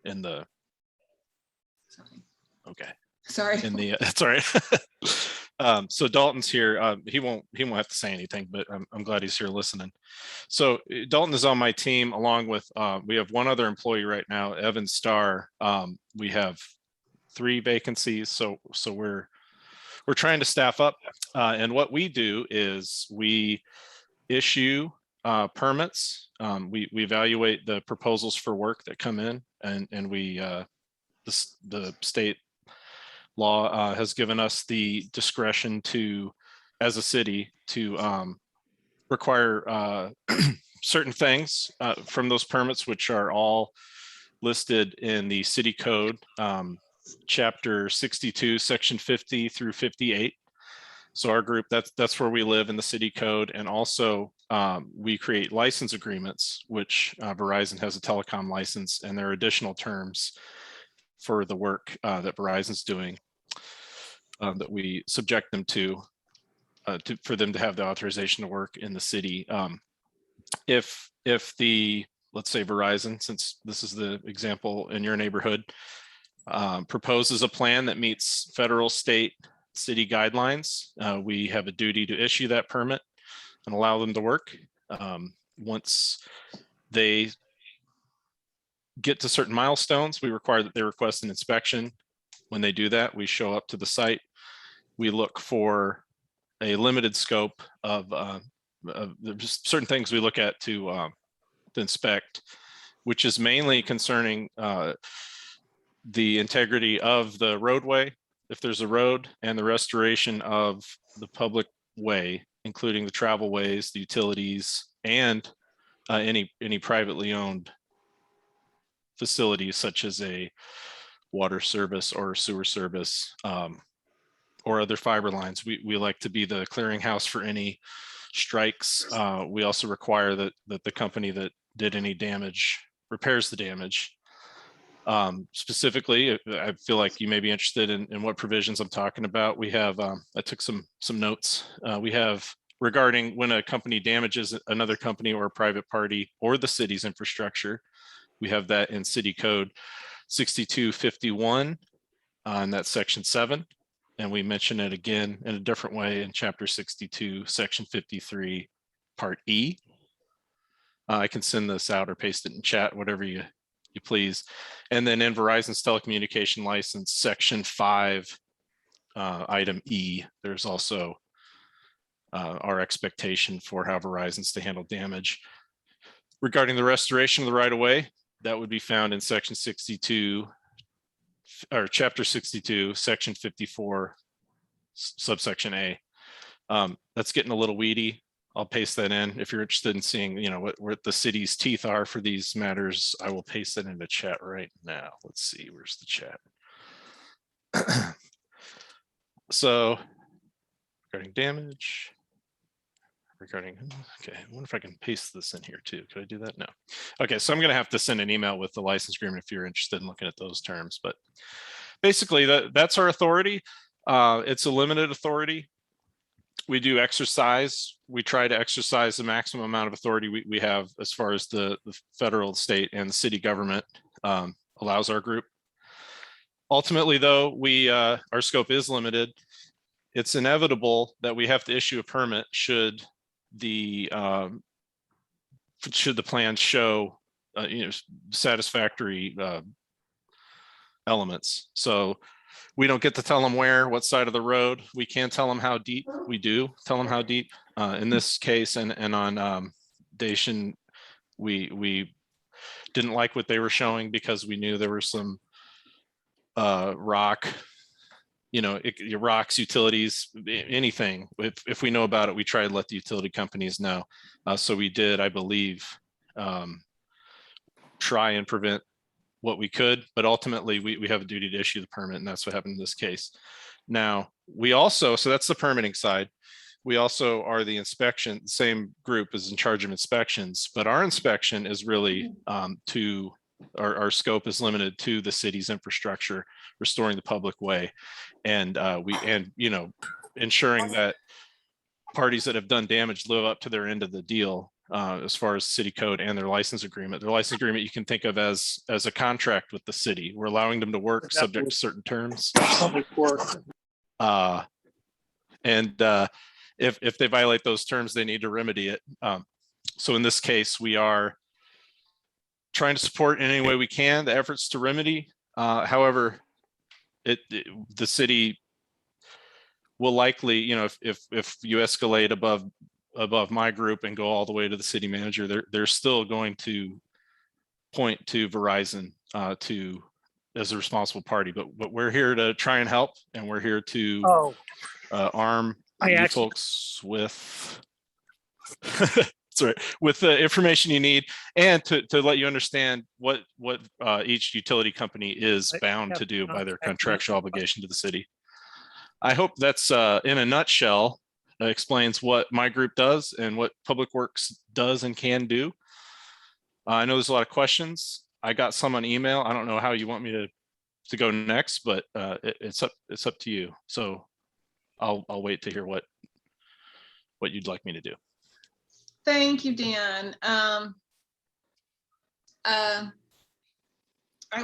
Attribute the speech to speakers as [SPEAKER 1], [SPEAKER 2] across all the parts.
[SPEAKER 1] in the,
[SPEAKER 2] Sorry.
[SPEAKER 1] okay.
[SPEAKER 2] Sorry.
[SPEAKER 1] In the, that's all right. So Dalton's here. He won't have to say anything, but I'm glad he's here listening. So Dalton is on my team along with, we have one other employee right now, Evan Starr. We have 3 vacancies. So we're trying to staff up. And what we do is we issue permits. We evaluate the proposals for work that come in, and we, the state law has given us the discretion to, as a city, to require certain things from those permits, which are all listed in the city code, chapter 62, section 50 through 58. So our group, that's where we live in the city code. And also we create license agreements, which Verizon has a telecom license, and there are additional terms for the work that Verizon's doing that we subject them to for them to have the authorization to work in the city. If the, let's say Verizon, since this is the example in your neighborhood, proposes a plan that meets federal, state, city guidelines, we have a duty to issue that permit and allow them to work. Once they get to certain milestones, we require that they request an inspection. When they do that, we show up to the site. We look for a limited scope of there's certain things we look at to inspect, which is mainly concerning the integrity of the roadway, if there's a road, and the restoration of the public way, including the travel ways, the utilities, and any privately owned facilities such as a water service or sewer service, or other fiber lines. We like to be the clearinghouse for any strikes. We also require that the company that did any damage repairs the damage. Specifically, I feel like you may be interested in what provisions I'm talking about. We have, I took some notes. We have regarding when a company damages another company or a private party or the city's infrastructure. We have that in City Code 6251, and that's section 7. And we mention it again in a different way in chapter 62, section 53, part E. I can send this out or paste it in chat, whatever you please. And then in Verizon's telecommunication license, section 5, item E, there's also our expectation for how Verizon's to handle damage. Regarding the restoration of the right-of-way, that would be found in section 62, or chapter 62, section 54, subsection A. That's getting a little weedy. I'll paste that in. If you're interested in seeing, you know, what the city's teeth are for these matters, I will paste that into chat right now. Let's see, where's the chat? So regarding damage, okay, I wonder if I can paste this in here too. Could I do that? No. Okay, so I'm gonna have to send an email with the license agreement if you're interested in looking at those terms, but basically that's our authority. It's a limited authority. We do exercise. We try to exercise the maximum amount of authority we have as far as the federal, state, and the city government allows our group. Ultimately, though, our scope is limited. It's inevitable that we have to issue a permit should the plan show satisfactory elements. So we don't get to tell them what side of the road. We can tell them how deep. We do tell them how deep. In this case, and on Dacian, we didn't like what they were showing because we knew there were some rock, rocks, utilities, anything. If we know about it, we try to let the utility companies know. So we did, I believe, try and prevent what we could, but ultimately we have a duty to issue the permit, and that's what happened in this case. Now, we also, so that's the permitting side. We also are the inspection, the same group is in charge of inspections, but our inspection is really our scope is limited to the city's infrastructure, restoring the public way, and ensuring that parties that have done damage live up to their end of the deal as far as city code and their license agreement. Their license agreement you can think of as a contract with the city. We're allowing them to work subject to certain terms.
[SPEAKER 3] Public work.
[SPEAKER 1] If they violate those terms, they need to remedy it. So in this case, we are trying to support in any way we can the efforts to remedy. However, the city will likely, if you escalate above my group and go all the way to the city manager, they're still going to point to Verizon as a responsible party. But we're here to try and help, and we're here to arm you folks with sorry, with the information you need, and to let you understand what each utility company is bound to do by their contractual obligation to the city. I hope that's in a nutshell explains what my group does and what Public Works does and can do. I know there's a lot of questions. I got some on email. I don't know how you want me to go next, but it's up to you. So I'll wait to hear what you'd like me to do.
[SPEAKER 2] Thank you, Dan. I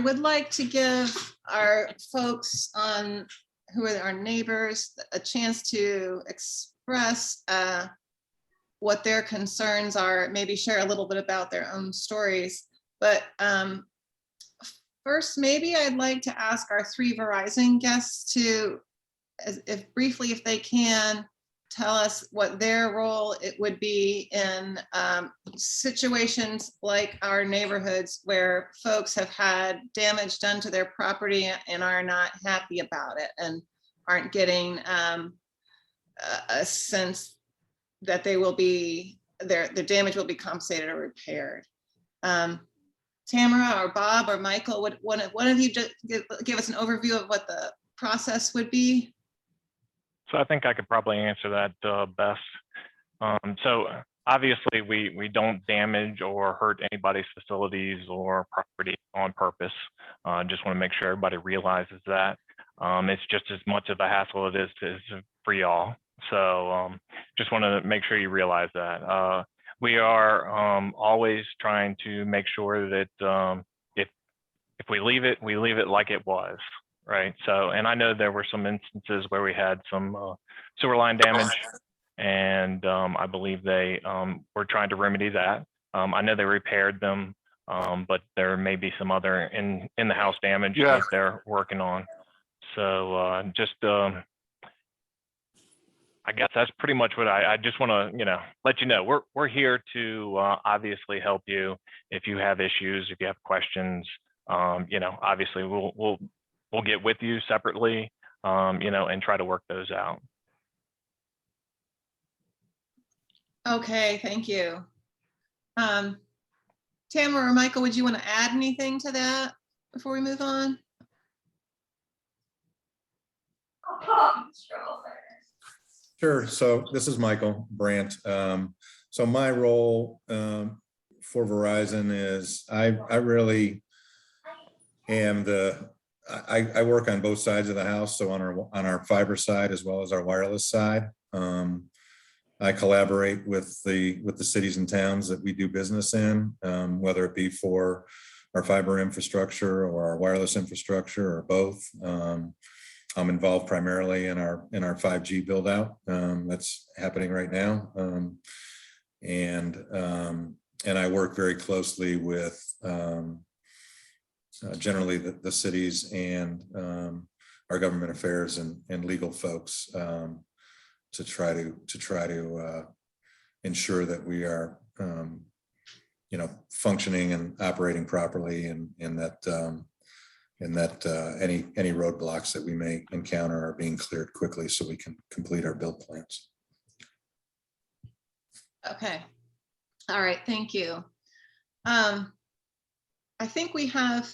[SPEAKER 2] would like to give our folks who are our neighbors a chance to express what their concerns are, maybe share a little bit about their own stories. But first, maybe I'd like to ask our 3 Verizon guests to, briefly, if they can, tell us what their role it would be in situations like our neighborhoods where folks have had damage done to their property and are not happy about it and aren't getting a sense that they will be, their damage will be compensated or repaired. Tamara or Bob or Michael, would one of you just give us an overview of what the process would be?
[SPEAKER 4] So I think I could probably answer that best. So obviously we don't damage or hurt anybody's facilities or property on purpose. Just want to make sure everybody realizes that. It's just as much of a hassle it is for y'all. So just want to make sure you realize that. We are always trying to make sure that if we leave it like it was. Right. So, and I know there were some instances where we had some sewer line damage, and I believe they were trying to remedy that. I know they repaired them, but there may be some other in the house damage that they're working on. So just I guess that's pretty much what I just want to let you know. We're here to obviously help you if you have issues, if you have questions. Obviously we'll get with you separately, and try to work those out.
[SPEAKER 2] Okay, thank you. Tamara or Michael, would you want to add anything to that before we move on?
[SPEAKER 5] Sure. So this is Michael Brandt. So my role for Verizon is I really am I work on both sides of the house. So on our fiber side as well as our wireless side. I collaborate with the cities and towns that we do business in, whether it be for our fiber infrastructure or our wireless infrastructure or both. I'm involved primarily in our 5G build out that's happening right now, and I work very closely with generally the cities and our government affairs and legal folks to try to ensure that we are functioning and operating properly, and that any roadblocks that we may encounter are being cleared quickly so we can complete our build plans.
[SPEAKER 2] Okay. All right. Thank you. I think we have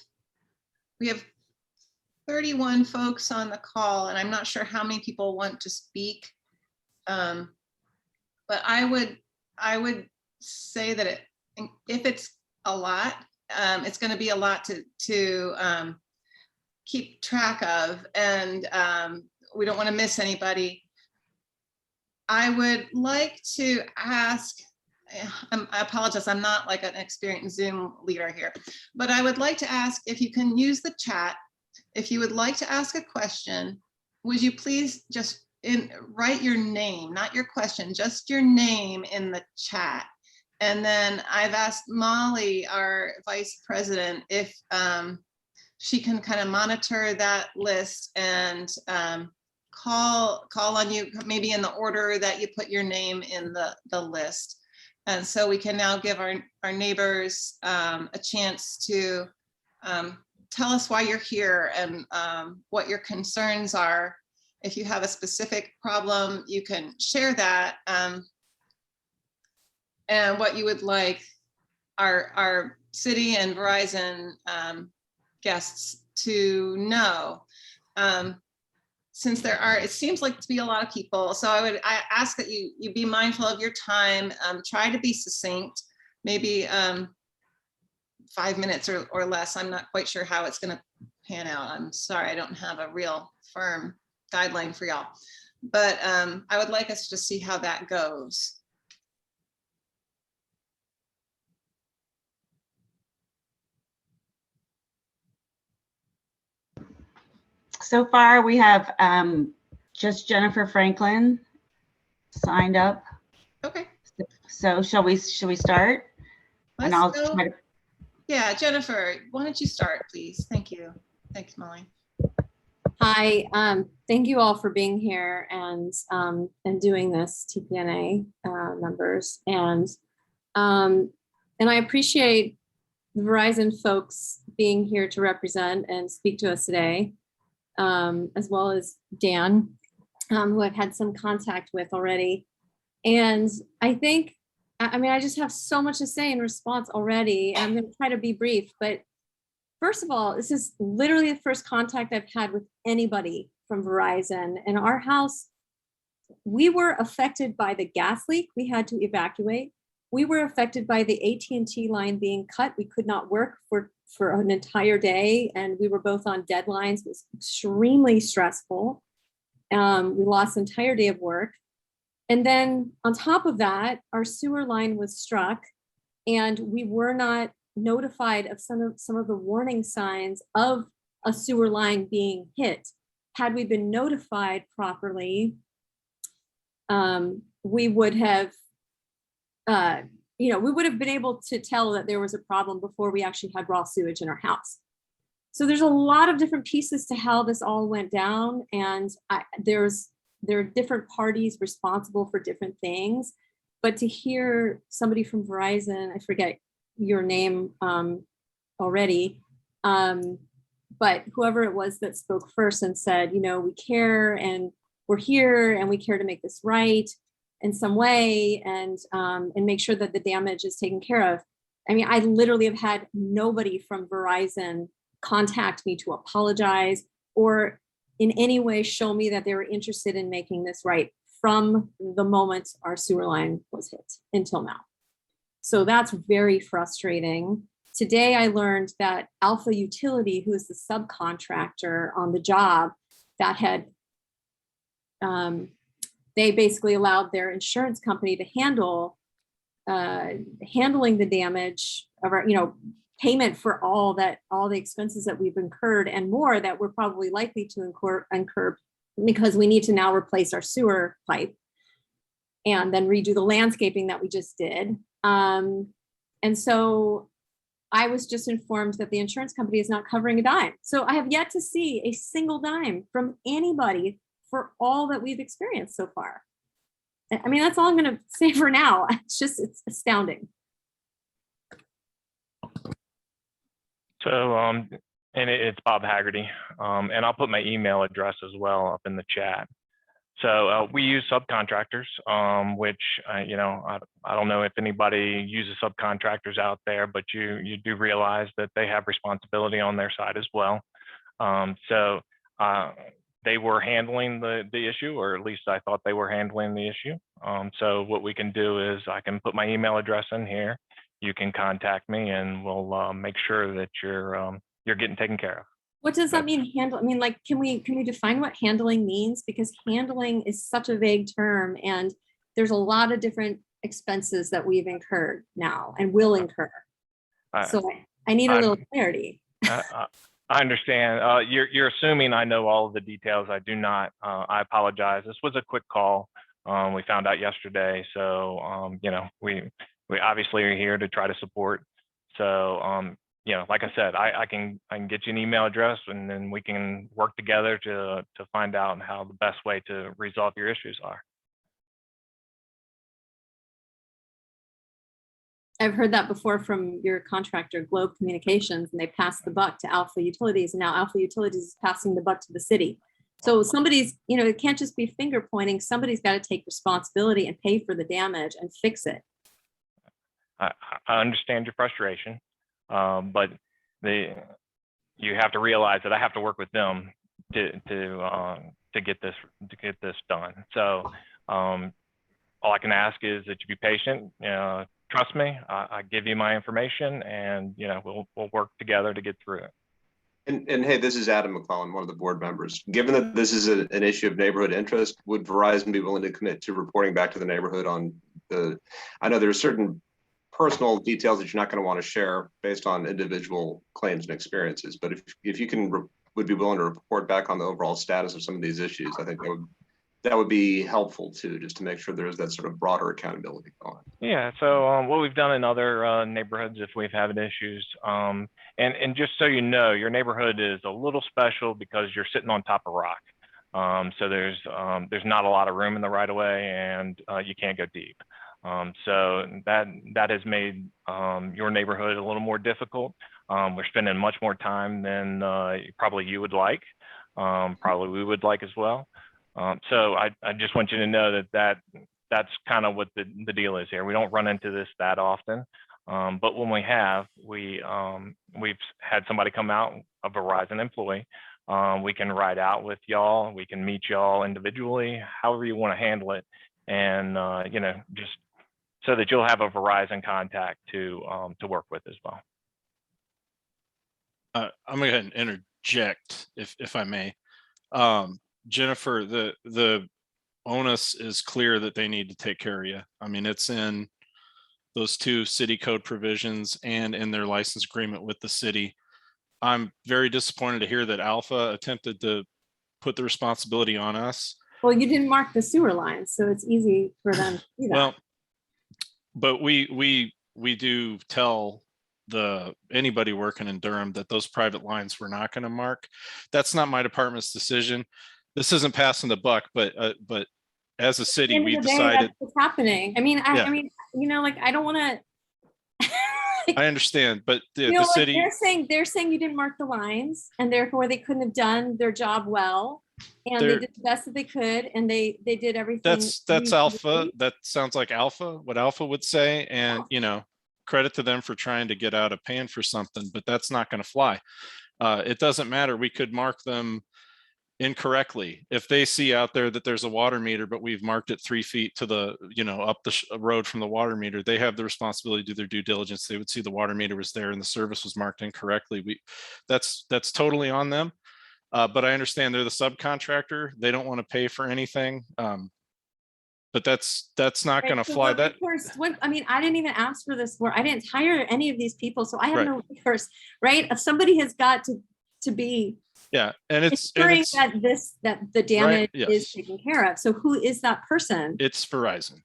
[SPEAKER 2] 31 folks on the call, and I'm not sure how many people want to speak. But I would say that if it's a lot, it's going to be a lot to keep track of, and we don't want to miss anybody. I would like to ask I apologize, I'm not like an experienced Zoom leader here, but I would like to ask if you can use the chat. If you would like to ask a question, would you please just write your name, not your question, just your name in the chat. And then I've asked Molly, our vice president, if she can kind of monitor that list and call on you, maybe in the order that you put your name in the list. And so we can now give our neighbors a chance to tell us why you're here and what your concerns are. If you have a specific problem, you can share that and what you would like our city and Verizon guests to know. Since it seems like to be a lot of people, so I ask that you be mindful of your time. Try to be succinct, maybe 5 minutes or less. I'm not quite sure how it's going to pan out. I'm sorry, I don't have a real firm guideline for y'all, but I would like us to see how that goes.
[SPEAKER 3] So far, we have just Jennifer Franklin signed up.
[SPEAKER 2] Okay.
[SPEAKER 3] So shall we start?
[SPEAKER 2] Let's
[SPEAKER 3] And I'll
[SPEAKER 2] go.
[SPEAKER 3] try to.
[SPEAKER 2] Yeah, Jennifer, why don't you start, please? Thank you. Thanks, Molly.
[SPEAKER 6] Hi, thank you all for being here and doing this, TPNA members, and I appreciate the Verizon folks being here to represent and speak to us today, as well as Dan, who I've had some contact with already. And I think, I just have so much to say in response already. I'm going to try to be brief, but first of all, this is literally the first contact I've had with anybody from Verizon. In our house, we were affected by the gas leak. We had to evacuate. We were affected by the AT&T line being cut. We could not work for an entire day, and we were both on deadlines. It was extremely stressful. We lost an entire day of work. And then on top of that, our sewer line was struck, and we were not notified of some of the warning signs of a sewer line being hit. Had we been notified properly, we would have, we would have been able to tell that there was a problem before we actually had raw sewage in our house. So there's a lot of different pieces to how this all went down, and there are different parties responsible for different things. But to hear somebody from Verizon, I forget your name already, but whoever it was that spoke first and said, we care and we're here and we care to make this right in some way and make sure that the damage is taken care of. I literally have had nobody from Verizon contact me to apologize or in any way show me that they were interested in making this right from the moment our sewer line was hit until now. So that's very frustrating. Today, I learned that Alpha Utility, who is the subcontractor on the job, that had, they basically allowed their insurance company to handling the damage of our, payment for all the expenses that we've incurred and more that we're probably likely to incur because we need to now replace our sewer pipe and then redo the landscaping that we just did. And so I was just informed that the insurance company is not covering a dime. So I have yet to see a single dime from anybody for all that we've experienced so far. That's all I'm going to say for now. It's astounding.
[SPEAKER 4] So, and it's Bob Haggerty, and I'll put my email address as well up in the chat. So we use subcontractors, which, I don't know if anybody uses subcontractors out there, but you do realize that they have responsibility on their side as well. So they were handling the issue, or at least I thought they were handling the issue. So what we can do is I can put my email address in here. You can contact me and we'll make sure that you're getting taken care of.
[SPEAKER 6] What does that mean, handle? Can we define what handling means? Because handling is such a vague term and there's a lot of different expenses that we've incurred now and will incur.
[SPEAKER 4] I-
[SPEAKER 6] So I need a
[SPEAKER 4] I'm-
[SPEAKER 6] little clarity.
[SPEAKER 4] I understand. You're assuming I know all of the details. I do not. I apologize. This was a quick call. We found out yesterday, so we obviously are here to try to support. So like I said, I can get you an email address, and then we can work together to find out how the best way to resolve your issues are.
[SPEAKER 6] I've heard that before from your contractor, Globe Communications, and they passed the buck to Alpha Utilities, and now Alpha Utilities is passing the buck to the city. So somebody's, it can't just be finger pointing. Somebody's got to take responsibility and pay for the damage and fix it.
[SPEAKER 4] I understand your frustration, but you have to realize that I have to work with them to get this done. So all I can ask is that you be patient. Trust me. I give you my information, and we'll work together to get through it.
[SPEAKER 7] And hey, this is Adam McClellan, one of the board members. Given that this is an issue of neighborhood interest, would Verizon be willing to commit to reporting back to the neighborhood on I know there are certain personal details that you're not going to want to share based on individual claims and experiences, but if you would be willing to report back on the overall status of some of these issues, I think that would be helpful too, just to make sure there's that sort of broader accountability going.
[SPEAKER 4] Yeah, so what we've done in other neighborhoods, if we've had issues, and just so you know, your neighborhood is a little special because you're sitting on top of rock. So there's not a lot of room in the right of way, and you can't go deep. So that has made your neighborhood a little more difficult. We're spending much more time than probably you would like, probably we would like as well. So I just want you to know that's kind of what the deal is here. We don't run into this that often, but when we have, we've had somebody come out, a Verizon employee. We can ride out with y'all. We can meet y'all individually, however you want to handle it, and just so that you'll have a Verizon contact to work with as well.
[SPEAKER 1] I'm going to go ahead and interject, if I may. Jennifer, the onus is clear that they need to take care of you. I mean, it's in those two city code provisions and in their license agreement with the city. I'm very disappointed to hear that Alpha attempted to put the responsibility on us.
[SPEAKER 6] Well, you didn't mark the sewer lines, so it's easy for them to do that.
[SPEAKER 1] Well, but we do tell anybody working in Durham that those private lines we're not going to mark. That's not my department's decision. This isn't passing the buck, but as a city, we decided
[SPEAKER 6] what's happening. I mean, I mean, I don't want to.
[SPEAKER 1] I understand, but the city,
[SPEAKER 6] they're saying you didn't mark the lines, and therefore they couldn't have done their job well, and they did the best that they could, and they did everything.
[SPEAKER 1] That's Alpha. That sounds like Alpha, what Alpha would say, and credit to them for trying to get out of paying for something, but that's not going to fly. It doesn't matter. We could mark them incorrectly. If they see out there that there's a water meter, but we've marked it 3 feet to the, up the road from the water meter, they have the responsibility to do their due diligence. They would see the water meter was there and the service was marked incorrectly. That's totally on them. But I understand they're the subcontractor. They don't want to pay for anything. But that's not going to fly.
[SPEAKER 6] I mean, I didn't even ask for this work. I didn't hire any of these people, so I have no recourse, right? If somebody has got to be
[SPEAKER 1] and
[SPEAKER 6] ensuring that the damage is taken care of. So who is that person?
[SPEAKER 1] It's Verizon.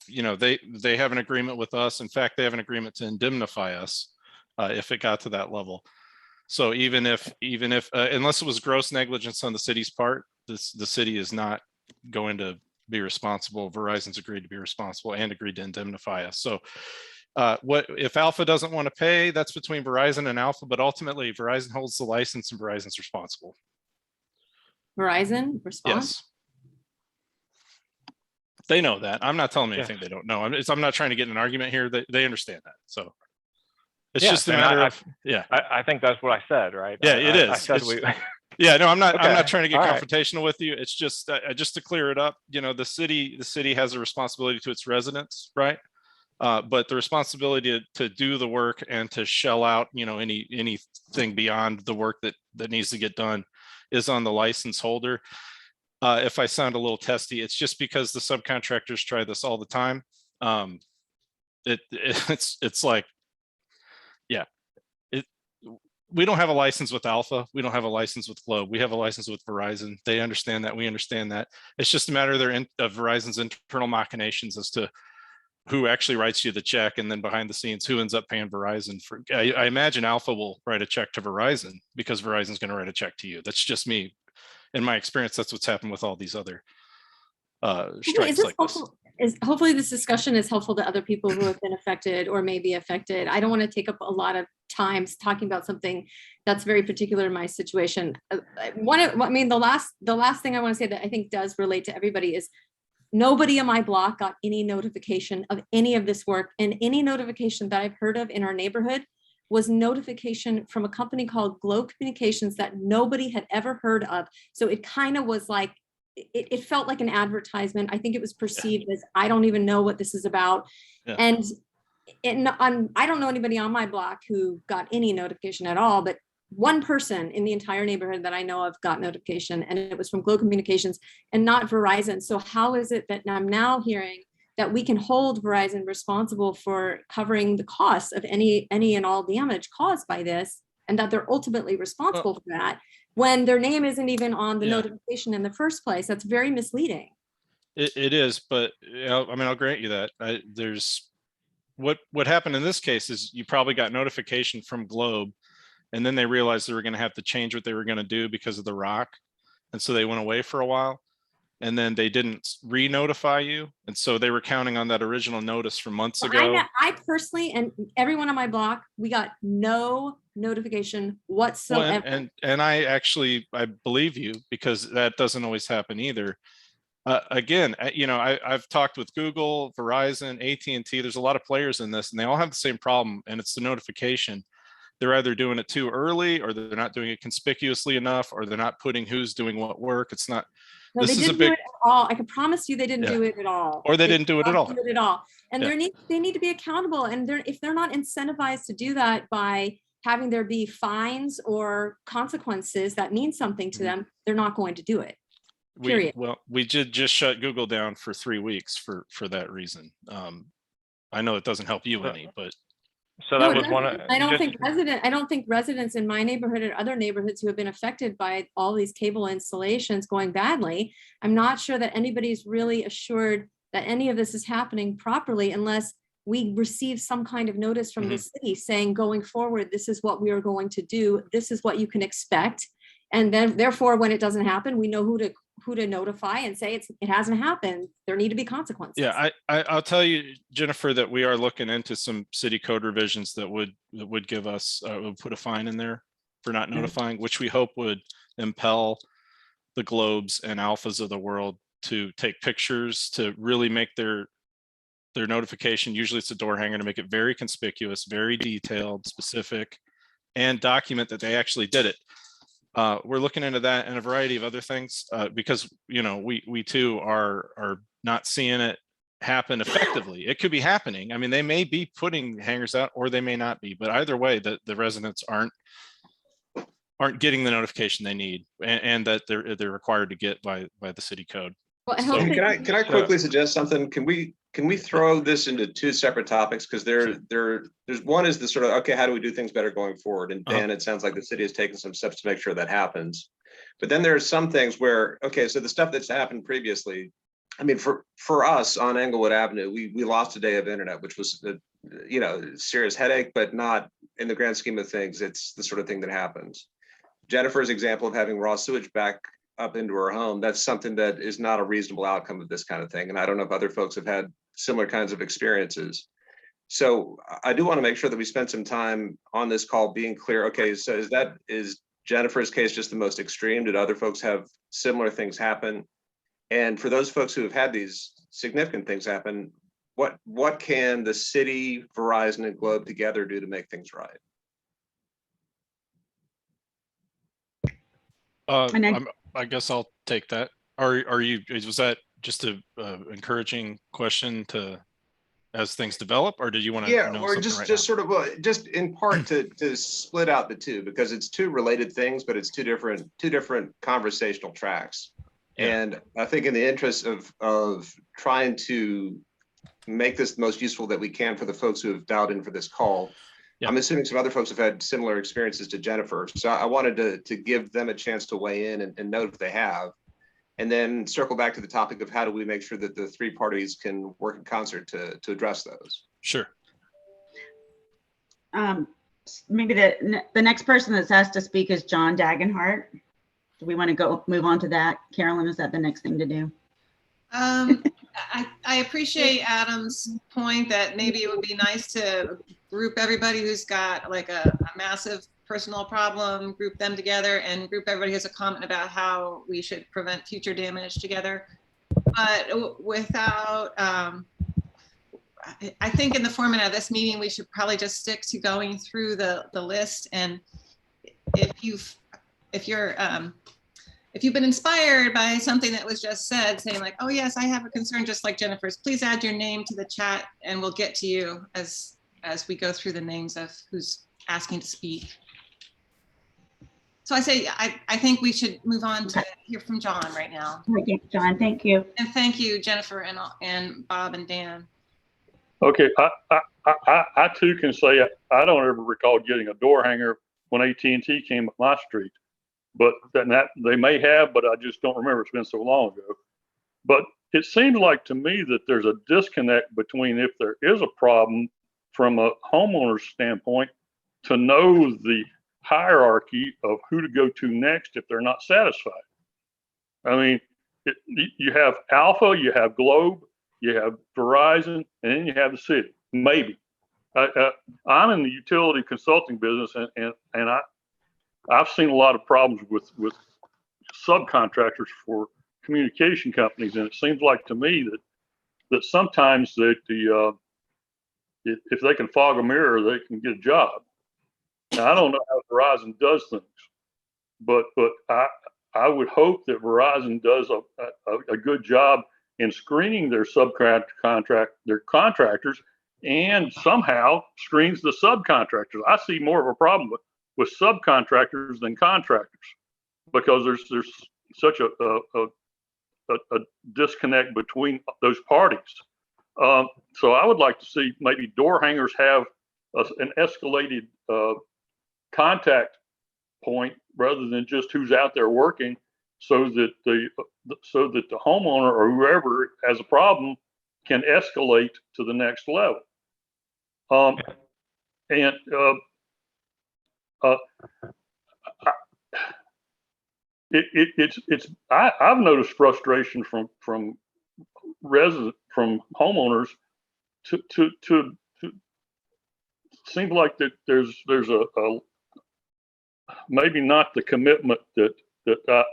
[SPEAKER 1] They have an agreement with us. In fact, they have an agreement to indemnify us if it got to that level. So even if unless it was gross negligence on the city's part, the city is not going to be responsible. Verizon's agreed to be responsible and agreed to indemnify us. So what if Alpha doesn't want to pay? That's between Verizon and Alpha, but ultimately Verizon holds the license and Verizon's responsible.
[SPEAKER 6] Verizon response?
[SPEAKER 1] Yes. They know that. I'm not telling them anything they don't know. I'm not trying to get in an argument here. They understand that. So it's just a matter of
[SPEAKER 4] I think that's what I said, right?
[SPEAKER 1] Yeah, it is.
[SPEAKER 4] I said
[SPEAKER 1] I'm not
[SPEAKER 4] Okay.
[SPEAKER 1] I'm not trying to get
[SPEAKER 4] All right.
[SPEAKER 1] confrontational with you. It's just to clear it up. The city has a responsibility to its residents, right? But the responsibility to do the work and to shell out, anything beyond the work that needs to get done is on the license holder. If I sound a little testy, it's just because the subcontractors try this all the time. It's like, yeah, we don't have a license with Alpha. We don't have a license with Globe. We have a license with Verizon. They understand that. We understand that. It's just a matter of Verizon's internal machinations as to who actually writes you the check, and then behind the scenes, who ends up paying Verizon for. I imagine Alpha will write a check to Verizon because Verizon's going to write a check to you. That's just me. In my experience, that's what's happened with all these other strikes like this.
[SPEAKER 6] Hopefully this discussion is helpful to other people who have been affected or may be affected. I don't want to take up a lot of time talking about something that's very particular in my situation. The last thing I want to say that I think does relate to everybody is nobody on my block got any notification of any of this work, and any notification that I've heard of in our neighborhood was notification from a company called Globe Communications that nobody had ever heard of. So it kind of was like, it felt like an advertisement. I think it was perceived as, I don't even know what this is about.
[SPEAKER 1] Yeah.
[SPEAKER 6] And I don't know anybody on my block who got any notification at all, but one person in the entire neighborhood that I know of got notification, and it was from Globe Communications and not Verizon. So how is it that I'm now hearing that we can hold Verizon responsible for covering the costs of any and all damage caused by this, and that they're ultimately responsible for that, when their name isn't even on the notification in the first place? That's very misleading.
[SPEAKER 1] It is, but I mean, I'll grant you that. There's what happened in this case is you probably got notification from Globe, and then they realized they were going to have to change what they were going to do because of the rock, and so they went away for a while, and then they didn't re-notify you, and so they were counting on that original notice from months ago.
[SPEAKER 6] I personally, and everyone on my block, we got no notification whatsoever.
[SPEAKER 1] Well, and I believe you, because that doesn't always happen either. Again, I've talked with Google, Verizon, AT&T. There's a lot of players in this, and they all have the same problem, and it's the notification. They're either doing it too early, or they're not doing it conspicuously enough, or they're not putting who's doing what work. It's not.
[SPEAKER 6] No,
[SPEAKER 1] this
[SPEAKER 6] they
[SPEAKER 1] is
[SPEAKER 6] didn't do it at all. I can promise you they didn't do it at all.
[SPEAKER 1] Or they didn't do it at all.
[SPEAKER 6] And they need to be accountable. And if they're not incentivized to do that by having there be fines or consequences that mean something to them, they're not going to do it. Period.
[SPEAKER 1] We did just shut Google down for 3 weeks for that reason. I know it doesn't help you any, but.
[SPEAKER 4] So that was one.
[SPEAKER 6] I don't think residents in my neighborhood and other neighborhoods who have been affected by all these cable installations going badly, I'm not sure that anybody's really assured that any of this is happening properly unless we receive some kind of notice from the city saying, going forward, this is what we are going to do. This is what you can expect. And then therefore, when it doesn't happen, we know who to notify and say it hasn't happened. There need to be consequences.
[SPEAKER 1] Yeah, I'll tell you, Jennifer, that we are looking into some city code revisions that would give us would put a fine in there for not notifying, which we hope would impel the Globes and Alphas of the world to take pictures, to really make their notification. Usually it's a door hanger, to make it very conspicuous, very detailed, specific, and document that they actually did it. We're looking into that and a variety of other things, because we too are not seeing it happen effectively. It could be happening. I mean, they may be putting hangers out, or they may not be. But either way, the residents aren't getting the notification they need, and that they're required to get by the city code.
[SPEAKER 6] Well,
[SPEAKER 1] So,
[SPEAKER 7] can I quickly suggest something? Can we throw this into two separate topics? Because there's one is the sort of, okay, how do we do things better going forward? And Dan, it sounds like the city has taken some steps to make sure that happens. But then there's some things where, okay, so the stuff that's happened previously, I mean, for us on Englewood Avenue, we lost a day of internet, which was a serious headache, but not in the grand scheme of things. It's the sort of thing that happens. Jennifer's example of having raw sewage back up into her home, that's something that is not a reasonable outcome of this kind of thing. And I don't know if other folks have had similar kinds of experiences. So I do want to make sure that we spend some time on this call being clear. Okay, so is Jennifer's case just the most extreme? Did other folks have similar things happen? And for those folks who have had these significant things happen, what can the city, Verizon, and Globe together do to make things right?
[SPEAKER 1] I guess I'll take that. Was that just a encouraging question to as things develop, or did you want to know
[SPEAKER 7] or
[SPEAKER 1] something
[SPEAKER 7] just
[SPEAKER 1] right
[SPEAKER 7] just sort of just in part to split out the two, because it's two related things, but it's two different conversational tracks.
[SPEAKER 1] Yeah.
[SPEAKER 7] And I think in the interest of trying to make this the most useful that we can for the folks who have dialed in for this call,
[SPEAKER 1] Yeah.
[SPEAKER 7] I'm assuming some other folks have had similar experiences to Jennifer. So I wanted to give them a chance to weigh in and note if they have, and then circle back to the topic of how do we make sure that the three parties can work in concert to address those.
[SPEAKER 1] Sure.
[SPEAKER 3] Maybe the next person that's asked to speak is John Dagenhart. Do we want to move on to that? Carolyn, is that the next thing to do?
[SPEAKER 2] I appreciate Adam's point that maybe it would be nice to group everybody who's got like a massive personal problem, group them together, and group everybody who has a comment about how we should prevent future damage together. But without, I think in the format of this meeting, we should probably just stick to going through the list. And if you've been inspired by something that was just said, saying like, oh yes, I have a concern just like Jennifer's, please add your name to the chat and we'll get to you as we go through the names of who's asking to speak. So I say, I think we should move on to hear from John right now.
[SPEAKER 3] Okay, John, thank you.
[SPEAKER 2] And thank you, Jennifer and Bob and Dan.
[SPEAKER 8] Okay, I too can say I don't ever recall getting a door hanger when AT&T came up my street. But that they may have, but I just don't remember. It's been so long ago. But it seems like to me that there's a disconnect between if there is a problem from a homeowner's standpoint to know the hierarchy of who to go to next if they're not satisfied. I mean, you have Alpha, you have Globe, you have Verizon, and then you have the city, maybe. I'm in the utility consulting business, and I've seen a lot of problems with subcontractors for communication companies, and it seems like to me that sometimes if they can fog a mirror, they can get a job. Now, I don't know how Verizon does things, but I would hope that Verizon does a good job in screening their contractors, and somehow screens the subcontractors. I see more of a problem with subcontractors than contractors, because there's such a disconnect between those parties. So I would like to see maybe door hangers have an escalated contact point rather than just who's out there working, so that the homeowner or whoever has a problem can escalate to the next level. I've noticed frustration from homeowners to seems like that there's a maybe not the commitment that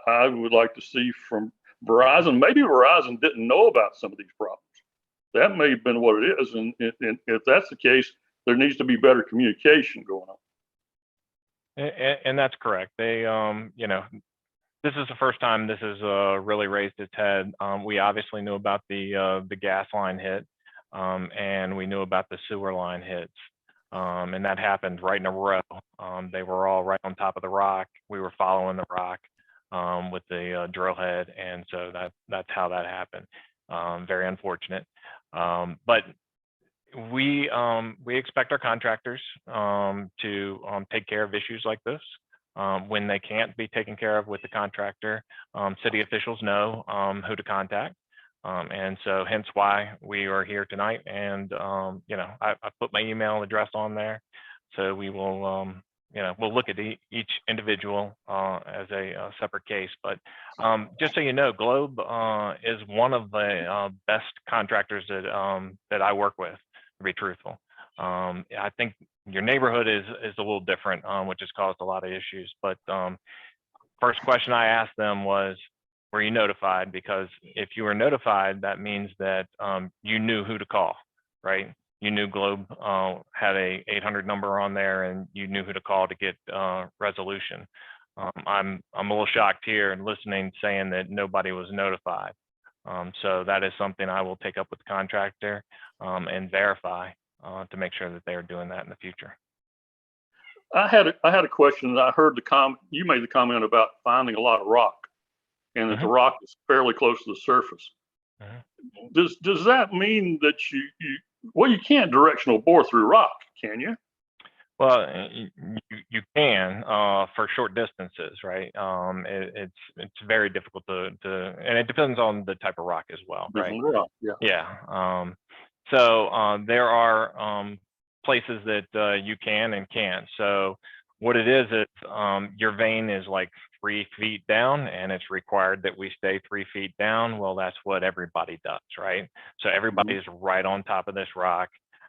[SPEAKER 8] I would like to see from Verizon. Maybe Verizon didn't know about some of these problems. That may have been what it is, and if that's the case, there needs to be better communication going on.
[SPEAKER 4] And that's correct. They, this is the first time this has really raised its head. We obviously knew about the gas line hit, and we knew about the sewer line hits, and that happened right in a row. They were all right on top of the rock. We were following the rock with the drill head, and so that's how that happened. Very unfortunate, but we expect our contractors to take care of issues like this. When they can't be taken care of with the contractor, city officials know who to contact. And so hence why we are here tonight. And, I put my email address on there. So we will, we'll look at each individual as a separate case. But just so you know, Globe is one of the best contractors that I work with, to be truthful. I think your neighborhood is a little different, which has caused a lot of issues. But first question I asked them was, were you notified? Because if you were notified, that means that you knew who to call, right? You knew Globe had a 800 number on there, and you knew who to call to get resolution. I'm a little shocked here and listening, saying that nobody was notified. So that is something I will take up with the contractor and verify to make sure that they are doing that in the future.
[SPEAKER 8] I had a question. I heard you made the comment about finding a lot of rock. and that the rock is fairly close to the surface. Does that mean that well, you can't directional bore through rock, can you?
[SPEAKER 4] Well, you can for short distances, right? It's very difficult to, and it depends on the type of rock as well, right?
[SPEAKER 8] Rock, yeah.
[SPEAKER 4] Yeah. So there are places that you can and can't. So what it is, your vein is like 3 feet down, and it's required that we stay 3 feet down. Well, that's what everybody does, right? So everybody is right on top of this rock,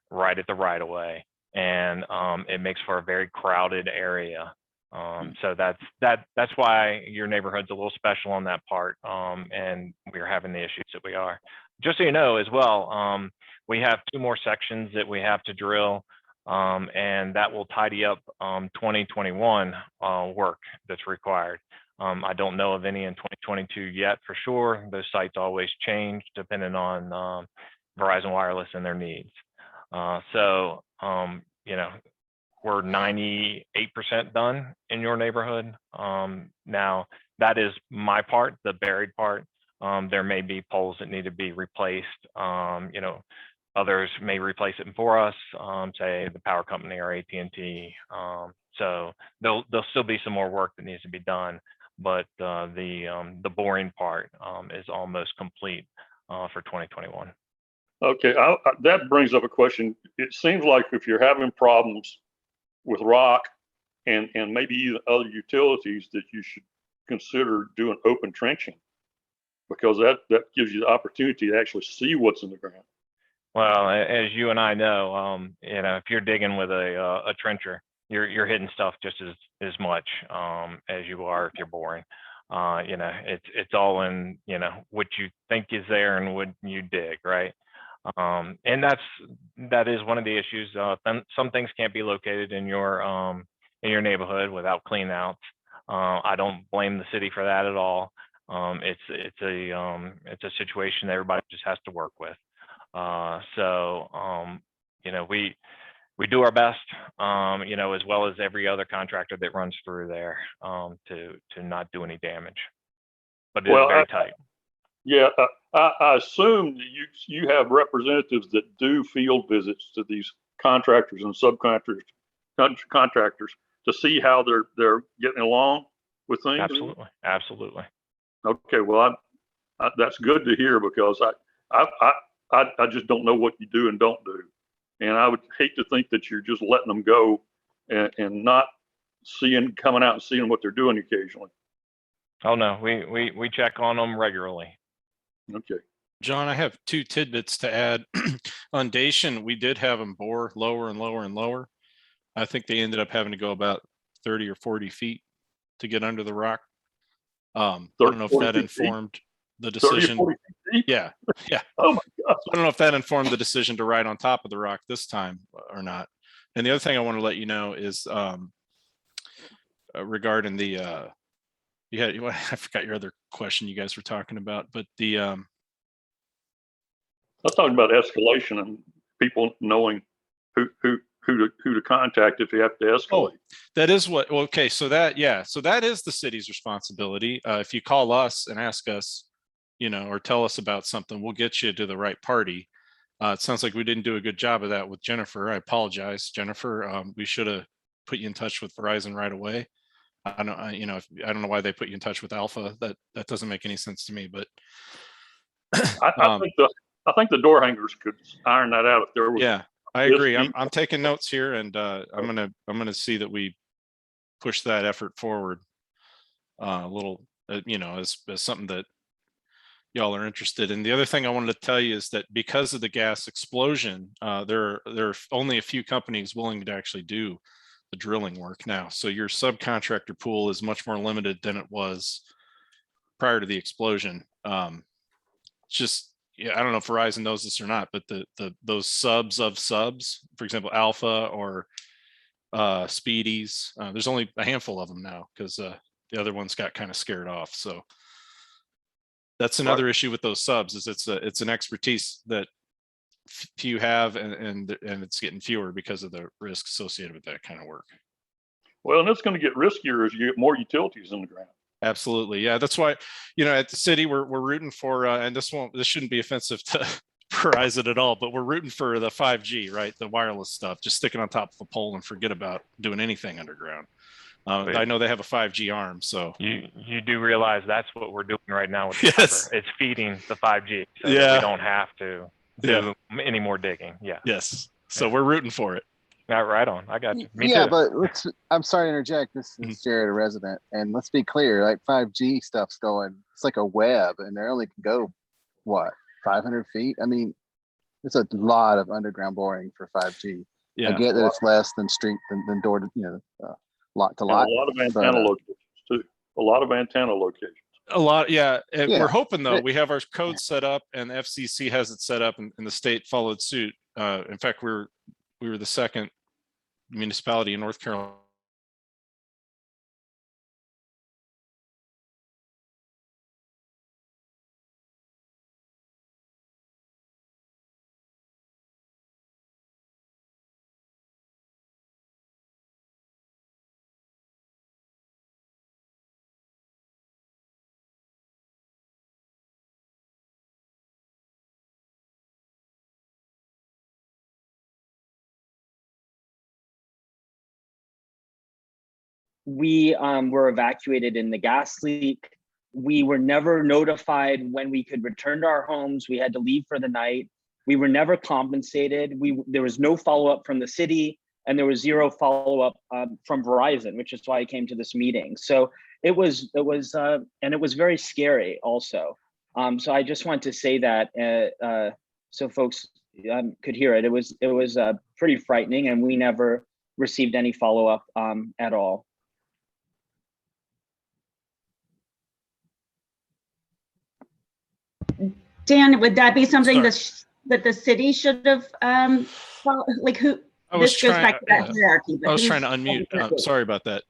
[SPEAKER 4] right at the right of way. And it makes for a very crowded area. So that's why your neighborhood's a little special on that part. And we're having the issues that we are. Just so you know as well, we have 2 more sections that we have to drill, and that will tidy up 2021 work that's required. I don't know of any in 2022 yet for sure. Those sites always change depending on Verizon Wireless and their needs. So, you know, we're 98% done in your neighborhood. Now, that is my part, the buried part. There may be poles that need to be replaced. You know, others may replace it for us, say the power company or AT&T. So there'll still be some more work that needs to be done, but the boring part is almost complete for 2021.
[SPEAKER 8] Okay, that brings up a question. It seems like if you're having problems with rock and maybe even other utilities, that you should consider doing open trenching, because that gives you the opportunity to actually see what's in the ground.
[SPEAKER 4] Well, as you and I know, you know, if you're digging with a trencher, you're hitting stuff just as much as you are if you're boring. You know, it's all in, you know, what you think is there and what you dig, right? And that is one of the issues. Some things can't be located in your neighborhood without clean outs. I don't blame the city for that at all. It's a situation that everybody just has to work with. So you know, we do our best, you know, as well as every other contractor that runs through there, to not do any damage. But it is very tight.
[SPEAKER 8] Yeah, I assume that you have representatives that do field visits to these contractors and subcontractors to see how they're getting along with things.
[SPEAKER 4] Absolutely.
[SPEAKER 8] Okay, well, that's good to hear, because I just don't know what you do and don't do, and I would hate to think that you're just letting them go and not coming out and seeing what they're doing occasionally.
[SPEAKER 4] Oh no, we check on them regularly.
[SPEAKER 8] Okay.
[SPEAKER 1] John, I have 2 tidbits to add. On Dacian, we did have them bore lower and lower and lower. I think they ended up having to go about 30 or 40 feet to get under the rock. I don't know if that informed the decision.
[SPEAKER 8] 30, 40 feet?
[SPEAKER 1] Yeah.
[SPEAKER 8] Oh my God.
[SPEAKER 1] I don't know if that informed the decision to ride on top of the rock this time or not. And the other thing I want to let you know is regarding the I forgot your other question you guys were talking about, but the
[SPEAKER 8] I'm talking about escalation and people knowing who to contact if you have to escalate.
[SPEAKER 1] Oh, that is what. Okay, so that is the city's responsibility. If you call us and ask us, you know, or tell us about something, we'll get you to the right party. It sounds like we didn't do a good job of that with Jennifer. I apologize, Jennifer. We should have put you in touch with Verizon right away. I don't know why they put you in touch with Alpha. That doesn't make any sense to me. But
[SPEAKER 8] I think the door hangers could iron that out if there was.
[SPEAKER 1] Yeah, I agree. I'm taking notes here, and I'm gonna see that we push that effort forward a little. You know, as something that y'all are interested in. The other thing I wanted to tell you is that because of the gas explosion, there are only a few companies willing to actually do the drilling work now. So your subcontractor pool is much more limited than it was prior to the explosion. Just, yeah, I don't know if Verizon knows this or not, but those subs of subs, for example, Alpha or Speedies, there's only a handful of them now because the other ones got kind of scared off. So that's another issue with those subs, is it's an expertise that few have, and it's getting fewer because of the risk associated with that kind of work.
[SPEAKER 8] Well, and it's going to get riskier as you get more utilities in the ground.
[SPEAKER 1] Absolutely. Yeah, that's why, at the city, we're rooting for, and this shouldn't be offensive to Verizon at all, but we're rooting for the 5G, right? The wireless stuff, just sticking on top of a pole and forget about doing anything underground. I know they have a 5G arm, so.
[SPEAKER 4] You do realize that's what we're doing right now with the
[SPEAKER 1] Yes.
[SPEAKER 4] fiber. It's feeding the 5G, so
[SPEAKER 1] Yeah.
[SPEAKER 4] that we don't have to do any more digging. Yeah.
[SPEAKER 1] Yes. So we're rooting for it.
[SPEAKER 4] Right on. I got you. Me
[SPEAKER 9] Yeah,
[SPEAKER 4] too.
[SPEAKER 9] but I'm sorry to interject. This is Jared, a resident. And let's be clear, like 5G stuff's going, it's like a web and they only can go, what, 500 feet? I mean, it's a lot of underground boring for 5G.
[SPEAKER 1] Yeah.
[SPEAKER 9] I get that it's less than street than door to, lot to
[SPEAKER 8] And
[SPEAKER 9] lot.
[SPEAKER 8] a lot of
[SPEAKER 9] but,
[SPEAKER 8] antenna locations too. A lot of antenna locations.
[SPEAKER 1] A lot. Yeah. And
[SPEAKER 9] Yeah.
[SPEAKER 1] we're hoping, though, we have our code set up and the FCC has it set up and the state followed suit. In fact, we were the second municipality in North Carolina.
[SPEAKER 10] We were evacuated in the gas leak. We were never notified when we could return to our homes. We had to leave for the night. We were never compensated. There was no follow-up from the city, and there was zero follow-up from Verizon, which is why I came to this meeting. So it was very scary also. So I just want to say that so folks could hear it. It was pretty frightening, and we never received any follow-up at all.
[SPEAKER 3] Dan, would that be something
[SPEAKER 1] Sorry.
[SPEAKER 3] that the city should have, like who? This goes back to that hierarchy.
[SPEAKER 1] I was trying to unmute. Sorry about that.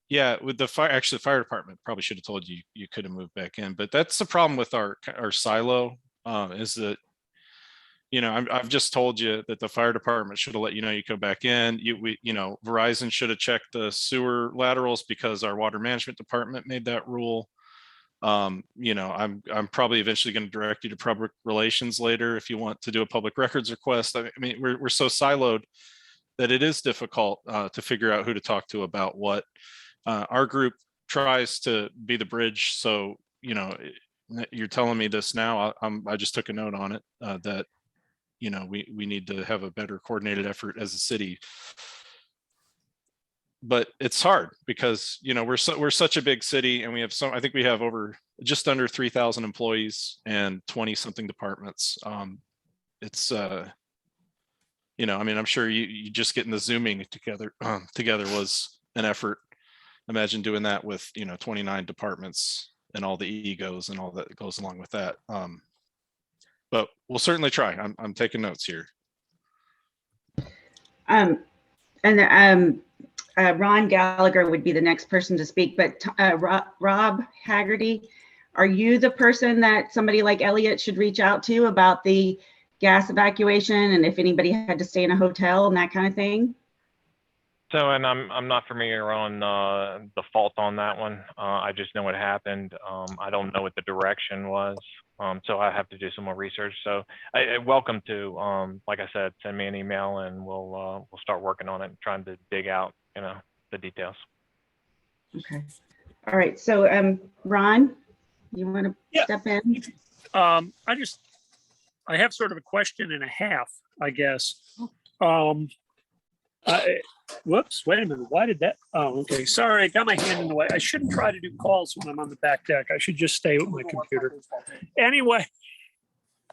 [SPEAKER 1] Yeah, with the fire, actually the fire department probably should have told you you could have moved back in, but that's the problem with our silo, is that, I've just told you that the fire department should have let you know you go back in. Verizon should have checked the sewer laterals because our water management department made that rule. I'm probably eventually going to direct you to public relations later if you want to do a public records request. I mean, we're so siloed that it is difficult to figure out who to talk to about what. Our group tries to be the bridge. So, you're telling me this now. I just took a note on it that, we need to have a better coordinated effort as a city. But it's hard because, we're such a big city and we have I think we have just under 3,000 employees and 20 something departments. It's, I'm sure you just getting the Zooming together was an effort. Imagine doing that with, 29 departments and all the egos and all that goes along with that. But we'll certainly try. I'm taking notes here.
[SPEAKER 3] Ron Gallagher would be the next person to speak, but Rob Haggerty, are you the person that somebody like Elliot should reach out to about the gas evacuation and if anybody had to stay in a hotel and that kind of thing?
[SPEAKER 4] So, and I'm not familiar on the fault on that one. I just know what happened. I don't know what the direction was. So I have to do some more research. So welcome to, like I said, send me an email and we'll start working on it and trying to dig out, the details.
[SPEAKER 3] Okay. All right. So, Ron, you want to step in?
[SPEAKER 11] I have sort of a question and a half, I guess. Whoops, wait a minute. Why did that? Oh, okay. Sorry, I got my hand in the way. I shouldn't try to do calls when I'm on the back deck. I should just stay with my computer. Anyway,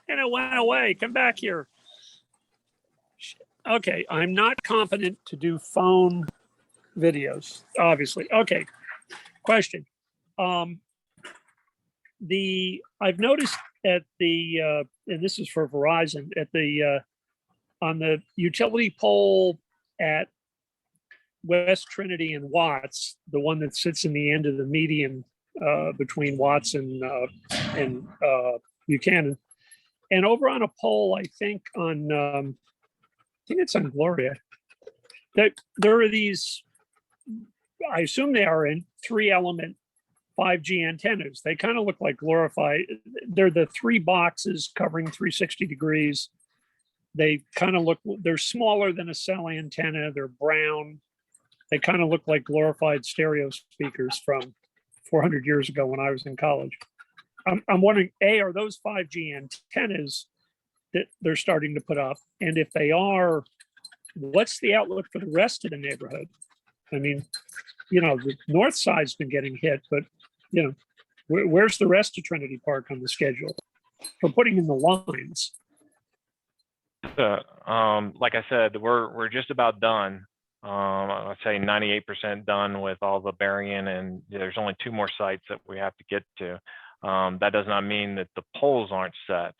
[SPEAKER 11] and it went away. Come back here. Okay, I'm not competent to do phone videos, obviously. Okay, question. I've noticed at the, and this is for Verizon, at the, on the utility pole at West Trinity and Watts, the one that sits in the end of the median between Watts and Buchanan, and over on a pole, I think it's on Gloria, that there are these, I assume they are in 3-element 5G antennas. They kind of look like glorified. They're the 3 boxes covering 360 degrees. They kind of look, they're smaller than a cell antenna. They're brown. They kind of look like glorified stereo speakers from 400 years ago when I was in college. I'm wondering, A, are those 5G antennas that they're starting to put up? And if they are, what's the outlook for the rest of the neighborhood? I mean, you know, the north side's been getting hit, but, you know, where's the rest of Trinity Park on the schedule for putting in the lines?
[SPEAKER 4] Like I said, we're just about done. I'd say 98% done with all the burying, and there's only 2 more sites that we have to get to. That does not mean that the poles aren't set.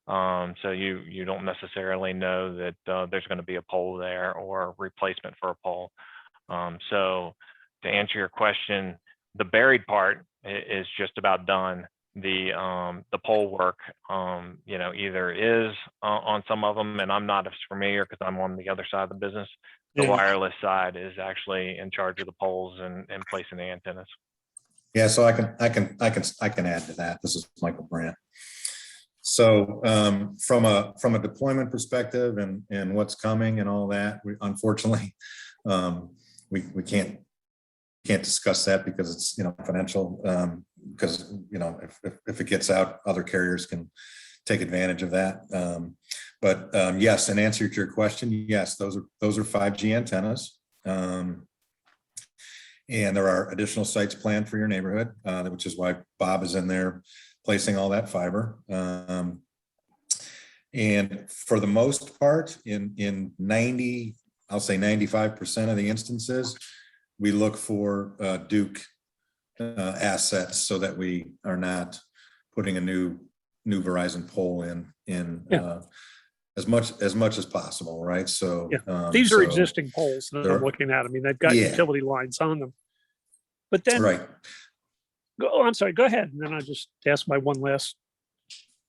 [SPEAKER 4] So you don't necessarily know that there's going to be a pole there or replacement for a pole. So to answer your question, the buried part is just about done. The pole work, you know, either is on some of them, and I'm not as familiar because I'm on the other side of the business. The wireless side is actually in charge of the poles and placing the antennas.
[SPEAKER 5] Yeah, so I can add to that. This is Michael Brandt. So from a deployment perspective and what's coming and all that, unfortunately, we can't discuss that because it's, you know, confidential. Because, you know, if it gets out, other carriers can take advantage of that. But yes, in answer to your question, yes, those are 5G antennas. And there are additional sites planned for your neighborhood, which is why Bob is in there placing all that fiber. And for the most part, in 90, I'll say 95% of the instances, we look for Duke assets so that we are not putting a new Verizon pole in as much as possible, right? So
[SPEAKER 11] these are existing poles that I'm looking at. I mean, they've got utility lines on them. But then,
[SPEAKER 5] right.
[SPEAKER 11] I'm sorry. Go ahead, and then I'll just ask my one last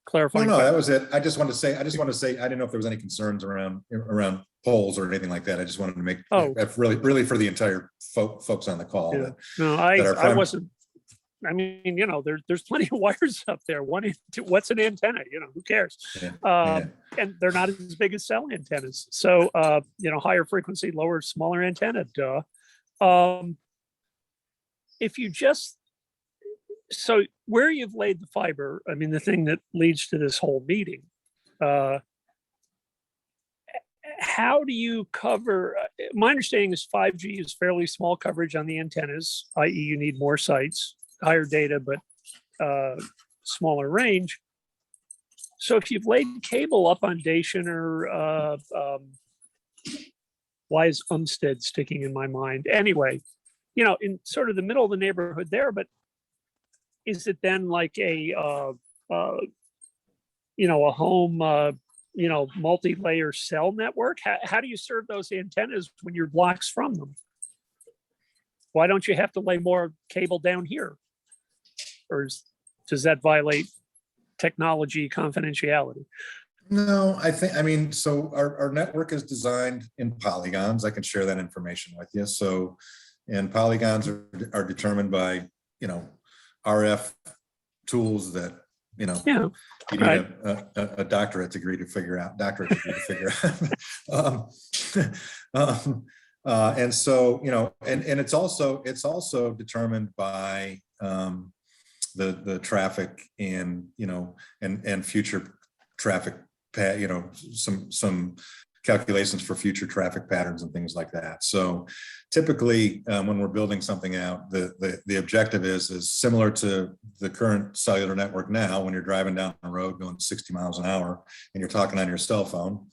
[SPEAKER 11] clarifying.
[SPEAKER 5] No, that was it. I just want to say, I didn't know if there was any concerns around polls or anything like that. I just wanted to make really for the entire folks on the call.
[SPEAKER 11] Yeah. No, I wasn't. I mean, you know, there's plenty of wires up there. What's an antenna? You know, who cares? And they're not as big as cell antennas. So, you know, higher frequency, smaller antenna. Duh. If you just, so where you've laid the fiber, I mean, the thing that leads to this whole meeting, how do you cover, my understanding is 5G is fairly small coverage on the antennas, i.e. you need more sites, higher data, but smaller range. So if you've laid cable up on Dacian or why is Umstead sticking in my mind? Anyway, you know, in sort of the middle of the neighborhood there, but is it then like a, you know, a home, you know, multi-layer cell network? How do you serve those antennas when you're blocks from them? Why don't you have to lay more cable down here? Or does that violate technology confidentiality?
[SPEAKER 5] No, I mean, so our network is designed in polygons. I can share that information with you. So, and polygons are determined by, you know, RF tools that, you know, you need a doctorate degree to figure out, and so, you know, and it's also determined by the traffic and, you know, and future traffic, you know, some calculations for future traffic patterns and things like that. So typically when we're building something out, the objective is similar to the current cellular network now. When you're driving down the road going 60 miles an hour and you're talking on your cell phone,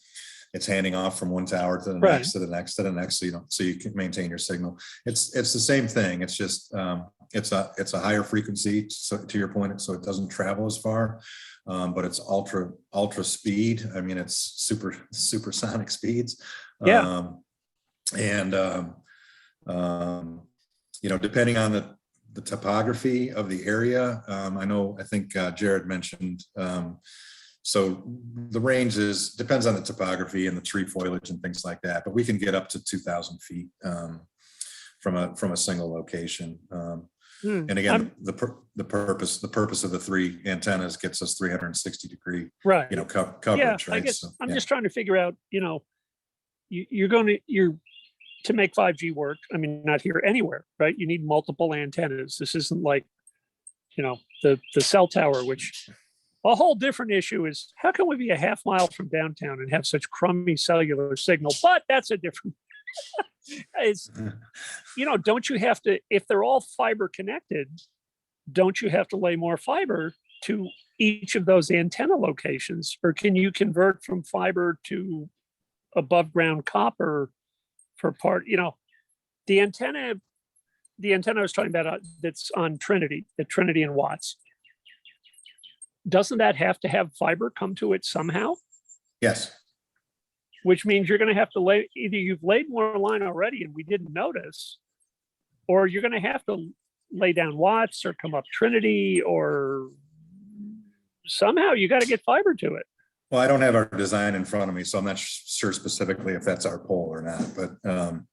[SPEAKER 5] it's handing off from one tower to the next, to the next, to the next, so you can maintain your signal. It's the same thing. It's just it's a higher frequency, so to your point, so it doesn't travel as far, but it's ultra speed. I mean, it's supersonic speeds. And you know, depending on the topography of the area, I think Jared mentioned. So the range depends on the topography and the tree foliage and things like that, but we can get up to 2,000 feet from a single location.
[SPEAKER 11] Hmm,
[SPEAKER 5] And again, the purpose of the 3 antennas gets us 360-degree,
[SPEAKER 11] right.
[SPEAKER 5] you know,
[SPEAKER 11] Yeah,
[SPEAKER 5] coverage,
[SPEAKER 11] I
[SPEAKER 5] right?
[SPEAKER 11] guess
[SPEAKER 5] So,
[SPEAKER 11] I'm
[SPEAKER 5] yeah.
[SPEAKER 11] just trying to figure out, you know, you're to make 5G work. I mean, not here, anywhere, right? You need multiple antennas. This isn't like, you know, the cell tower, which a whole different issue is how can we be a half mile from downtown and have such crummy cellular signal? But that's a different, it's, you know, don't you have to, if they're all fiber connected, don't you have to lay more fiber to each of those antenna locations? Or can you convert from fiber to above ground copper for part, you know, the antenna I was talking about that's on Trinity, at Trinity and Watts. Doesn't that have to have fiber come to it somehow?
[SPEAKER 5] Yes.
[SPEAKER 11] Which means you're going to have to lay, either you've laid more line already and we didn't notice, or you're going to have to lay down Watts or come up Trinity, or somehow you got to get fiber to it.
[SPEAKER 5] Well, I don't have our design in front of me, so I'm not sure specifically if that's our pole or not, but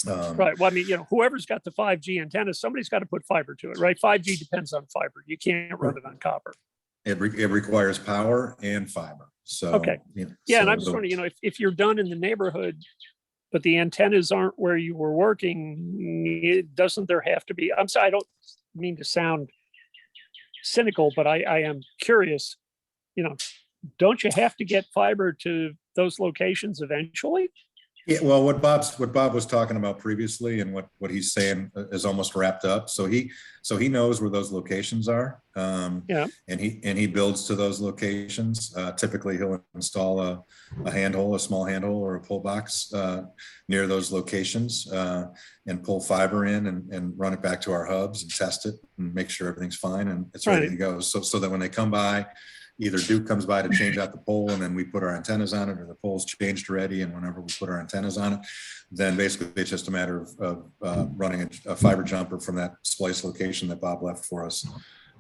[SPEAKER 11] Right. Well, I mean, you know, whoever's got the 5G antenna, somebody's got to put fiber to it, right? 5G depends on fiber. You can't run it on copper.
[SPEAKER 5] it requires power and fiber. So,
[SPEAKER 11] Okay.
[SPEAKER 5] you know,
[SPEAKER 11] Yeah, and
[SPEAKER 5] so
[SPEAKER 11] I'm just wondering, you know, if you're done in the neighborhood, but the antennas aren't where you were working, doesn't there have to be? I'm sorry, I don't mean to sound cynical, but I am curious, you know, don't you have to get fiber to those locations eventually?
[SPEAKER 5] yeah, well, what Bob was talking about previously and what he's saying is almost wrapped up. So he knows where those locations are.
[SPEAKER 11] Yeah.
[SPEAKER 5] And he builds to those locations. Typically he'll install a handhole, a small handhole or a pull box near those locations and pull fiber in and run it back to our hubs and test it and make sure everything's fine and it's ready to go. So that when they come by, either Duke comes by to change out the pole and then we put our antennas on it, or the pole's changed already. And whenever we put our antennas on it, then basically it's just a matter of running a fiber jumper from that splice location that Bob left for us,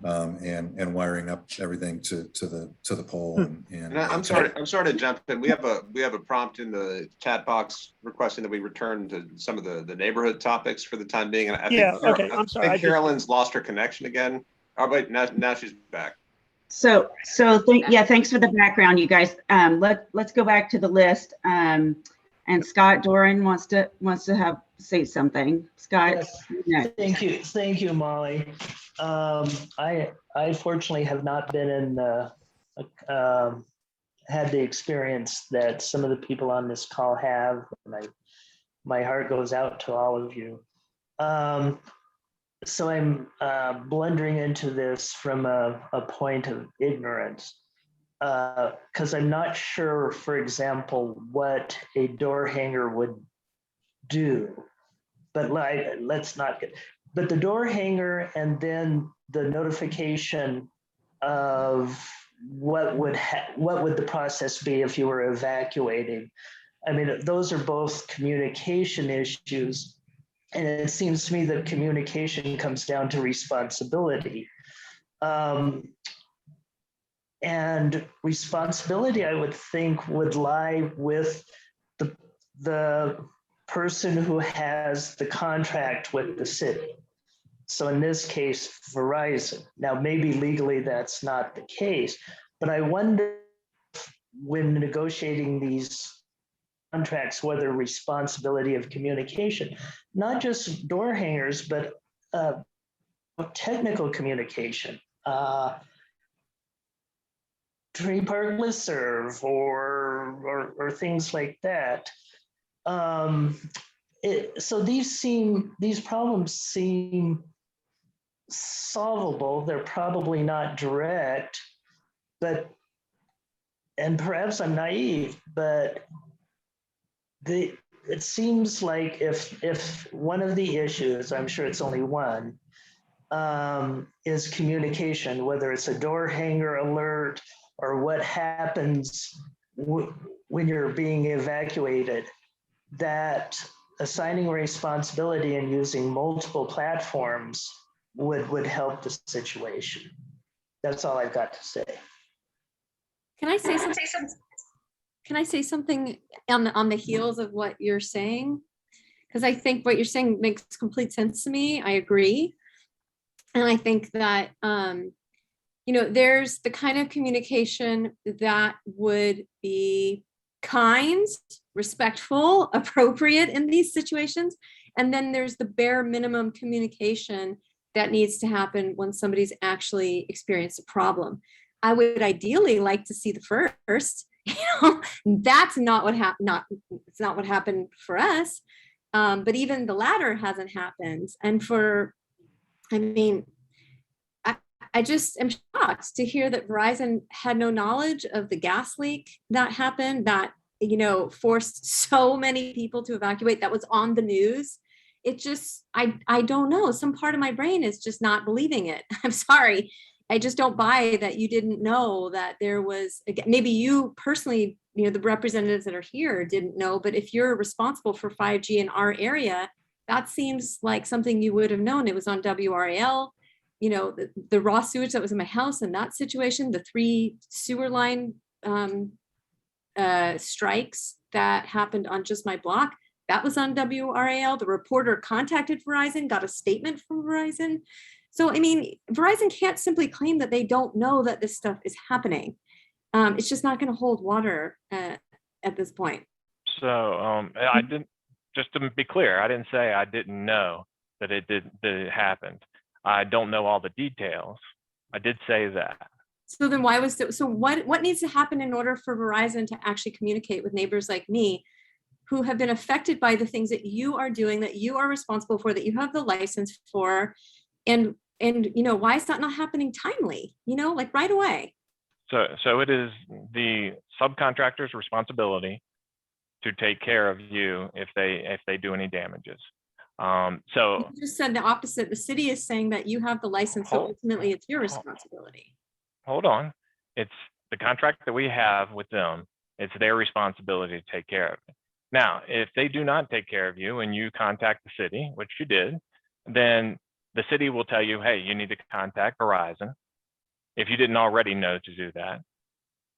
[SPEAKER 5] and wiring up everything to the pole. And
[SPEAKER 7] I'm sorry to jump in. We have a prompt in the chat box requesting that we return to some of the neighborhood topics for the time being. And I think,
[SPEAKER 11] okay. I'm sorry.
[SPEAKER 7] I think Carolyn's lost her connection again. Oh wait, now she's back.
[SPEAKER 3] So thanks for the background, you guys. Let's go back to the list. And Scott Doran wants to say something. Scott.
[SPEAKER 12] Yes. Thank you, Molly. I fortunately have not been in had the experience that some of the people on this call have. My heart goes out to all of you. So I'm blundering into this from a point of ignorance, because I'm not sure, for example, what a door hanger would do. But let's not get. But the door hanger and then the notification of what would the process be if you were evacuating. I mean, those are both communication issues. And it seems to me that communication comes down to responsibility. And responsibility, I would think, would lie with the person who has the contract with the city. So in this case, Verizon. Now, maybe legally that's not the case, but I wonder when negotiating these contracts, whether responsibility of communication, not just door hangers, but technical communication, Trinity Park listserv or things like that. So these problems seem solvable. They're probably not direct, and perhaps I'm naive, but it seems like if one of the issues, I'm sure it's only one, is communication, whether it's a door hanger alert or what happens when you're being evacuated, that assigning responsibility and using multiple platforms would help the situation. That's all I've got to say.
[SPEAKER 6] Can I say something? Can I say something on the heels of what you're saying? Because I think what you're saying makes complete sense to me. I agree. And I think that, you know, there's the kind of communication that would be kind, respectful, appropriate in these situations. And then there's the bare minimum communication that needs to happen when somebody's actually experienced a problem. I would ideally like to see the first, you know, that's not what happened. It's not what happened for us. But even the latter hasn't happened. And I mean, I just am shocked to hear that Verizon had no knowledge of the gas leak that happened, that, you know, forced so many people to evacuate, that was on the news. It just, I don't know. Some part of my brain is just not believing it. I'm sorry. I just don't buy that you didn't know that there was, maybe you personally, you know, the representatives that are here didn't know, but if you're responsible for 5G in our area, that seems like something you would have known. It was on WRAL. You know, the raw sewage that was in my house in that situation, the 3 sewer line strikes that happened on just my block, that was on WRAL. The reporter contacted Verizon, got a statement from Verizon. So, I mean, Verizon can't simply claim that they don't know that this stuff is happening. It's just not going to hold water at this point.
[SPEAKER 4] So I didn't, just to be clear, I didn't say I didn't know that it happened. I don't know all the details. I did say that.
[SPEAKER 6] So then why was it, so what needs to happen in order for Verizon to actually communicate with neighbors like me who have been affected by the things that you are doing, that you are responsible for, that you have the license for, and you know, why is that not happening timely, you know, like right away?
[SPEAKER 4] So it is the subcontractor's responsibility to take care of you if they do any damages. So
[SPEAKER 6] you just said the opposite. The city is saying that you have the license, so ultimately it's your responsibility.
[SPEAKER 4] Hold on. It's the contract that we have with them. It's their responsibility to take care of it. Now, if they do not take care of you and you contact the city, which you did, then the city will tell you, hey, you need to contact Verizon if you didn't already know to do that.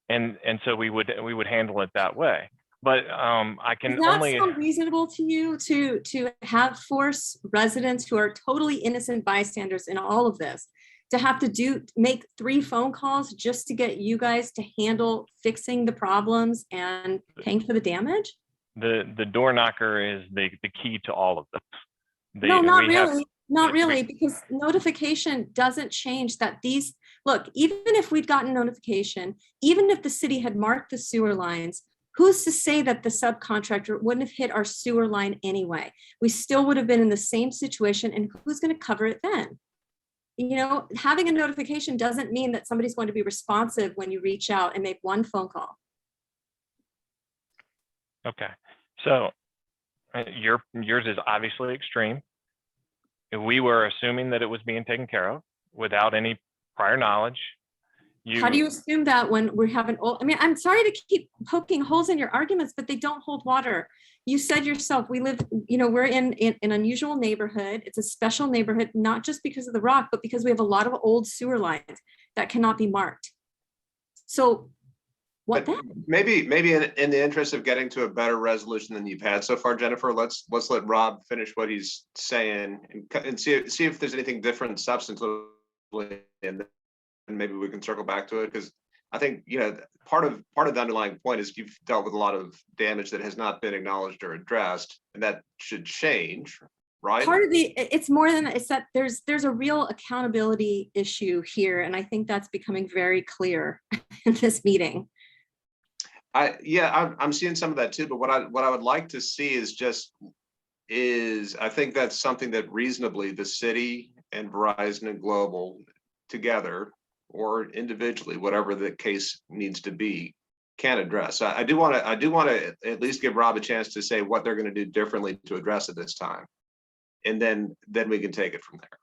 [SPEAKER 4] And so we would handle it that way. But I can
[SPEAKER 6] Does that
[SPEAKER 4] only
[SPEAKER 6] sound reasonable to you to have force residents who are totally innocent bystanders in all of this to have to make 3 phone calls just to get you guys to handle fixing the problems and paying for the damage?
[SPEAKER 4] The door knocker is the key to all of this.
[SPEAKER 6] No, not really. Not really, because notification doesn't change that these, look, even if we'd gotten notification, even if the city had marked the sewer lines, who's to say that the subcontractor wouldn't have hit our sewer line anyway? We still would have been in the same situation, and who's going to cover it then? You know, having a notification doesn't mean that somebody's going to be responsive when you reach out and make 1 phone call.
[SPEAKER 4] Okay, so yours is obviously extreme. We were assuming that it was being taken care of without any prior knowledge.
[SPEAKER 6] How do you assume that when we're having, I mean, I'm sorry to keep poking holes in your arguments, but they don't hold water. You said yourself, we live, you know, we're in an unusual neighborhood. It's a special neighborhood, not just because of the rock, but because we have a lot of old sewer lines that cannot be marked. So what then?
[SPEAKER 7] Maybe in the interest of getting to a better resolution than you've had so far, Jennifer, let's let Rob finish what he's saying and see if there's anything different substantively, and maybe we can circle back to it, because I think, you know, part of the underlying point is you've dealt with a lot of damage that has not been acknowledged or addressed, and that should change, right?
[SPEAKER 6] Part of it's more than that. It's that there's a real accountability issue here, and I think that's becoming very clear in this meeting.
[SPEAKER 7] I'm seeing some of that too, but what I would like to see is I think that's something that reasonably the city and Verizon and Global together or individually, whatever the case needs to be, can address. I do want to at least give Rob a chance to say what they're going to do differently to address it this time, and then we can take it from there.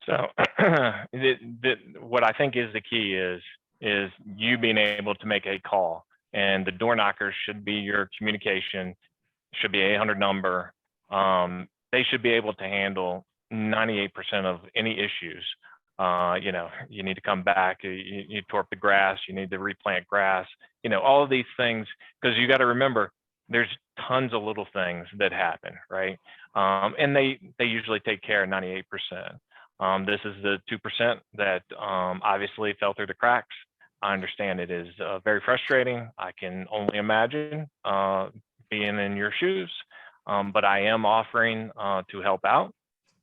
[SPEAKER 4] So what I think is the key is you being able to make a call, and the door knockers should be your communication, should be 800 number. They should be able to handle 98% of any issues. You know, you need to come back, you tore up the grass, you need to replant grass, you know, all of these things, because you got to remember there's tons of little things that happen, right? And they usually take care of 98%. This is the 2% that obviously fell through the cracks. I understand it is very frustrating. I can only imagine being in your shoes, but I am offering to help out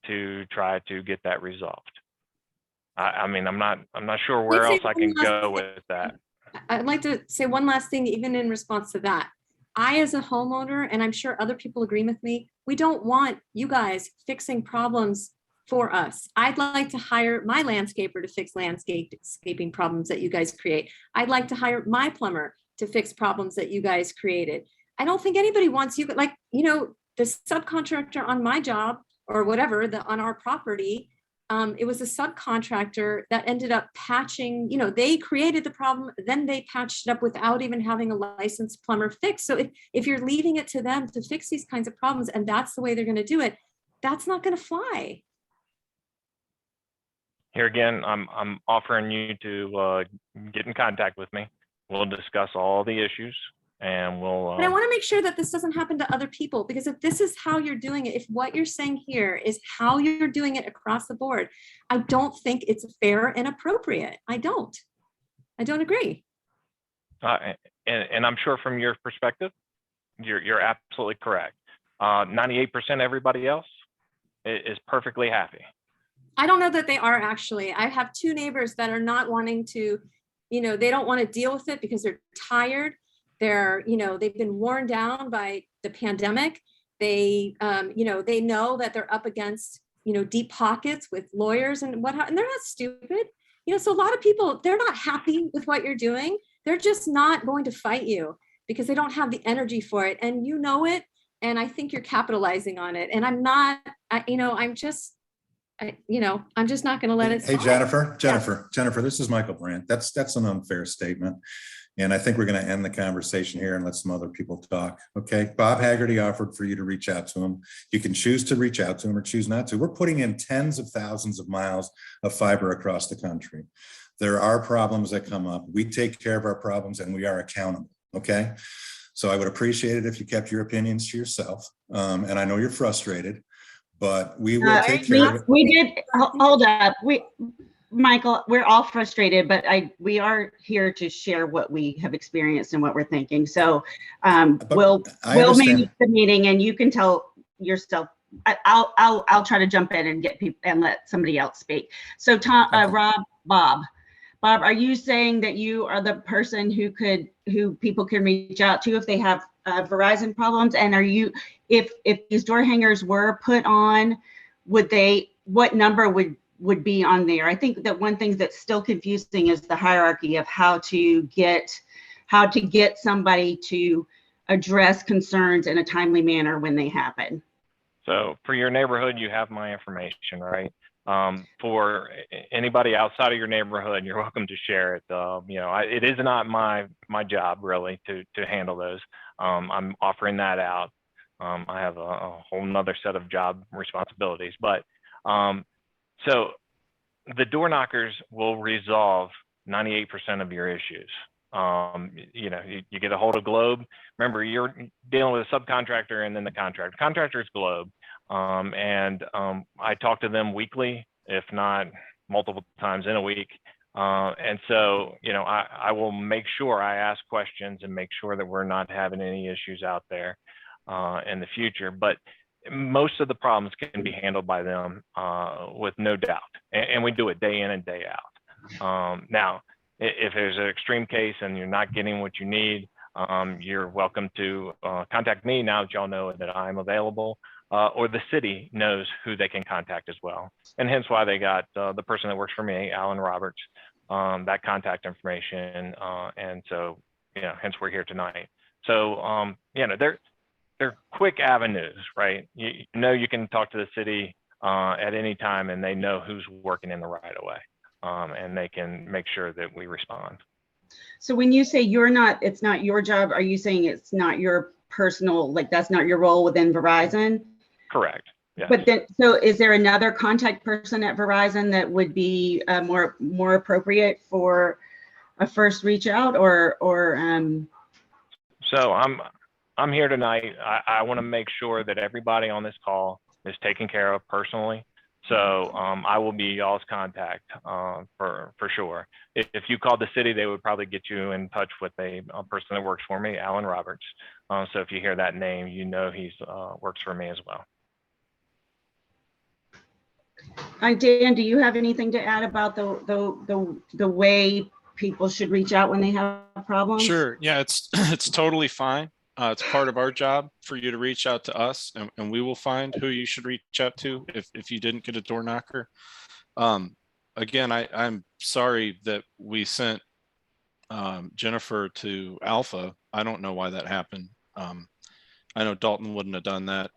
[SPEAKER 4] to try to get that resolved. I mean, I'm not sure where else I can go with that.
[SPEAKER 6] I'd like to say one last thing, even in response to that. I, as a homeowner, and I'm sure other people agree with me, we don't want you guys fixing problems for us. I'd like to hire my landscaper to fix landscaping problems that you guys create. I'd like to hire my plumber to fix problems that you guys created. I don't think anybody wants you, like, you know, the subcontractor on my job or whatever, on our property, it was a subcontractor that ended up patching, you know, they created the problem, then they patched it up without even having a licensed plumber fix. So if you're leaving it to them to fix these kinds of problems and that's the way they're going to do it, that's not going to fly.
[SPEAKER 4] Here again, I'm offering you to get in contact with me. We'll discuss all the issues and we'll.
[SPEAKER 6] But I want to make sure that this doesn't happen to other people, because if this is how you're doing it, if what you're saying here is how you're doing it across the board, I don't think it's fair and appropriate. I don't agree.
[SPEAKER 4] And I'm sure from your perspective, you're absolutely correct. 98% everybody else is perfectly happy.
[SPEAKER 6] I don't know that they are actually. I have two neighbors that are not wanting to, you know, they don't want to deal with it because they're tired. They're, you know, they've been worn down by the pandemic. They, you know, they know that they're up against, you know, deep pockets with lawyers and whatnot, and they're not stupid. You know, so a lot of people, they're not happy with what you're doing. They're just not going to fight you because they don't have the energy for it. And you know it. And I think you're capitalizing on it. And I'm not, you know, I'm just not going to let it
[SPEAKER 5] Hey,
[SPEAKER 6] slide.
[SPEAKER 5] Jennifer, this is Michael Brandt. That's an unfair statement. And I think we're going to end the conversation here and let some other people talk. Okay. Bob Haggerty offered for you to reach out to him. You can choose to reach out to him or choose not to. We're putting in tens of thousands of miles of fiber across the country. There are problems that come up. We take care of our problems and we are accountable. Okay. So I would appreciate it if you kept your opinions to yourself. And I know you're frustrated, but we will take care of it.
[SPEAKER 3] We did, hold up. Michael, we're all frustrated, but we are here to share what we have experienced and what we're thinking. So we'll manage the meeting and you can tell yourself. I'll try to jump in and get people and let somebody else speak. So Tom, okay. Bob, are you saying that you are the person who people can reach out to if they have Verizon problems? And are you, if these door hangers were put on, what number would be on there? I think that one thing that's still confusing is the hierarchy of how to get somebody to address concerns in a timely manner when they happen.
[SPEAKER 4] So for your neighborhood, you have my information, right? For anybody outside of your neighborhood, you're welcome to share it. You know, it is not my job really to handle those. I'm offering that out. I have a whole nother set of job responsibilities, but so the door knockers will resolve 98% of your issues. You know, you get a hold of Globe. Remember, you're dealing with a subcontractor and then the contractor. Contractor is Globe. And I talk to them weekly, if not multiple times in a week. And so, you know, I will make sure I ask questions and make sure that we're not having any issues out there in the future. But most of the problems can be handled by them with no doubt. And we do it day in and day out. Now, if there's an extreme case and you're not getting what you need, you're welcome to contact me now that y'all know that I'm available, or the city knows who they can contact as well. And hence why they got the person that works for me, Alan Roberts, that contact information. And so, you know, hence we're here tonight. So, you know, they're quick avenues, right? You know, you can talk to the city at any time and they know who's working in the right of way, and they can make sure that we respond.
[SPEAKER 3] So when you say it's not your job, are you saying it's not your personal, like that's not your role within Verizon?
[SPEAKER 4] Correct. Yeah.
[SPEAKER 3] But then, so is there another contact person at Verizon that would be more appropriate for a first reach out or?
[SPEAKER 4] So I'm here tonight. I want to make sure that everybody on this call is taken care of personally. So I will be y'all's contact for sure. If you called the city, they would probably get you in touch with a person that works for me, Alan Roberts. So if you hear that name, you know he's works for me as well.
[SPEAKER 3] Hi, Dan, do you have anything to add about the way people should reach out when they have problems?
[SPEAKER 1] Sure. Yeah, it's it's totally fine. It's part of our job for you to reach out to us, and we will find who you should reach out to if you didn't get a door knocker. Again, I'm sorry that we sent Jennifer to Alpha. I don't know why that happened. I know Dalton wouldn't have done that.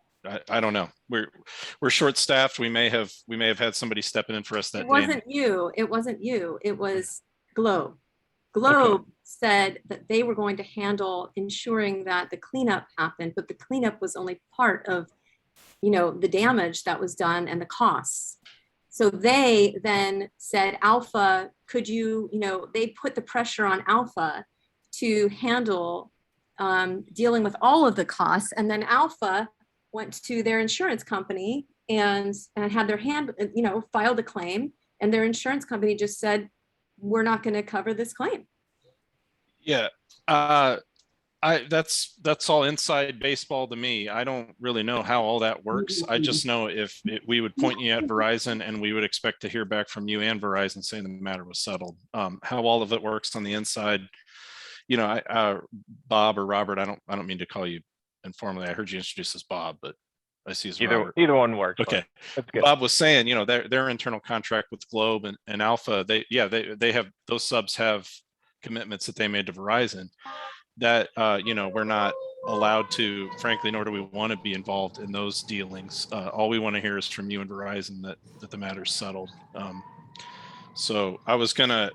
[SPEAKER 1] I don't know. We're short staffed. We may have had somebody stepping in for us that
[SPEAKER 6] It
[SPEAKER 1] day.
[SPEAKER 6] wasn't you. It wasn't you. It was Globe. Globe said that they were going to handle ensuring that the cleanup happened, but the cleanup was only part of, the damage that was done and the costs. So they then said, Alpha, could you, they put the pressure on Alpha to handle dealing with all of the costs. And then Alpha went to their insurance company and had their filed a claim, and their insurance company just said, we're not going to cover this claim.
[SPEAKER 1] Yeah. That's all inside baseball to me. I don't really know how all that works. I just know we would point you at Verizon, and we would expect to hear back from you and Verizon saying the matter was settled. How all of it works on the inside, Bob or Robert, I don't mean to call you informally. I heard you introduce as Bob, but I see as Robert.
[SPEAKER 4] Either one works.
[SPEAKER 1] Okay.
[SPEAKER 4] That's good.
[SPEAKER 1] Bob was saying, their internal contract with Globe and Alpha, they have, those subs have commitments that they made to Verizon that, we're not allowed to, frankly, nor do we want to be involved in those dealings. All we want to hear is from you and Verizon that the matter's settled. So I was gonna.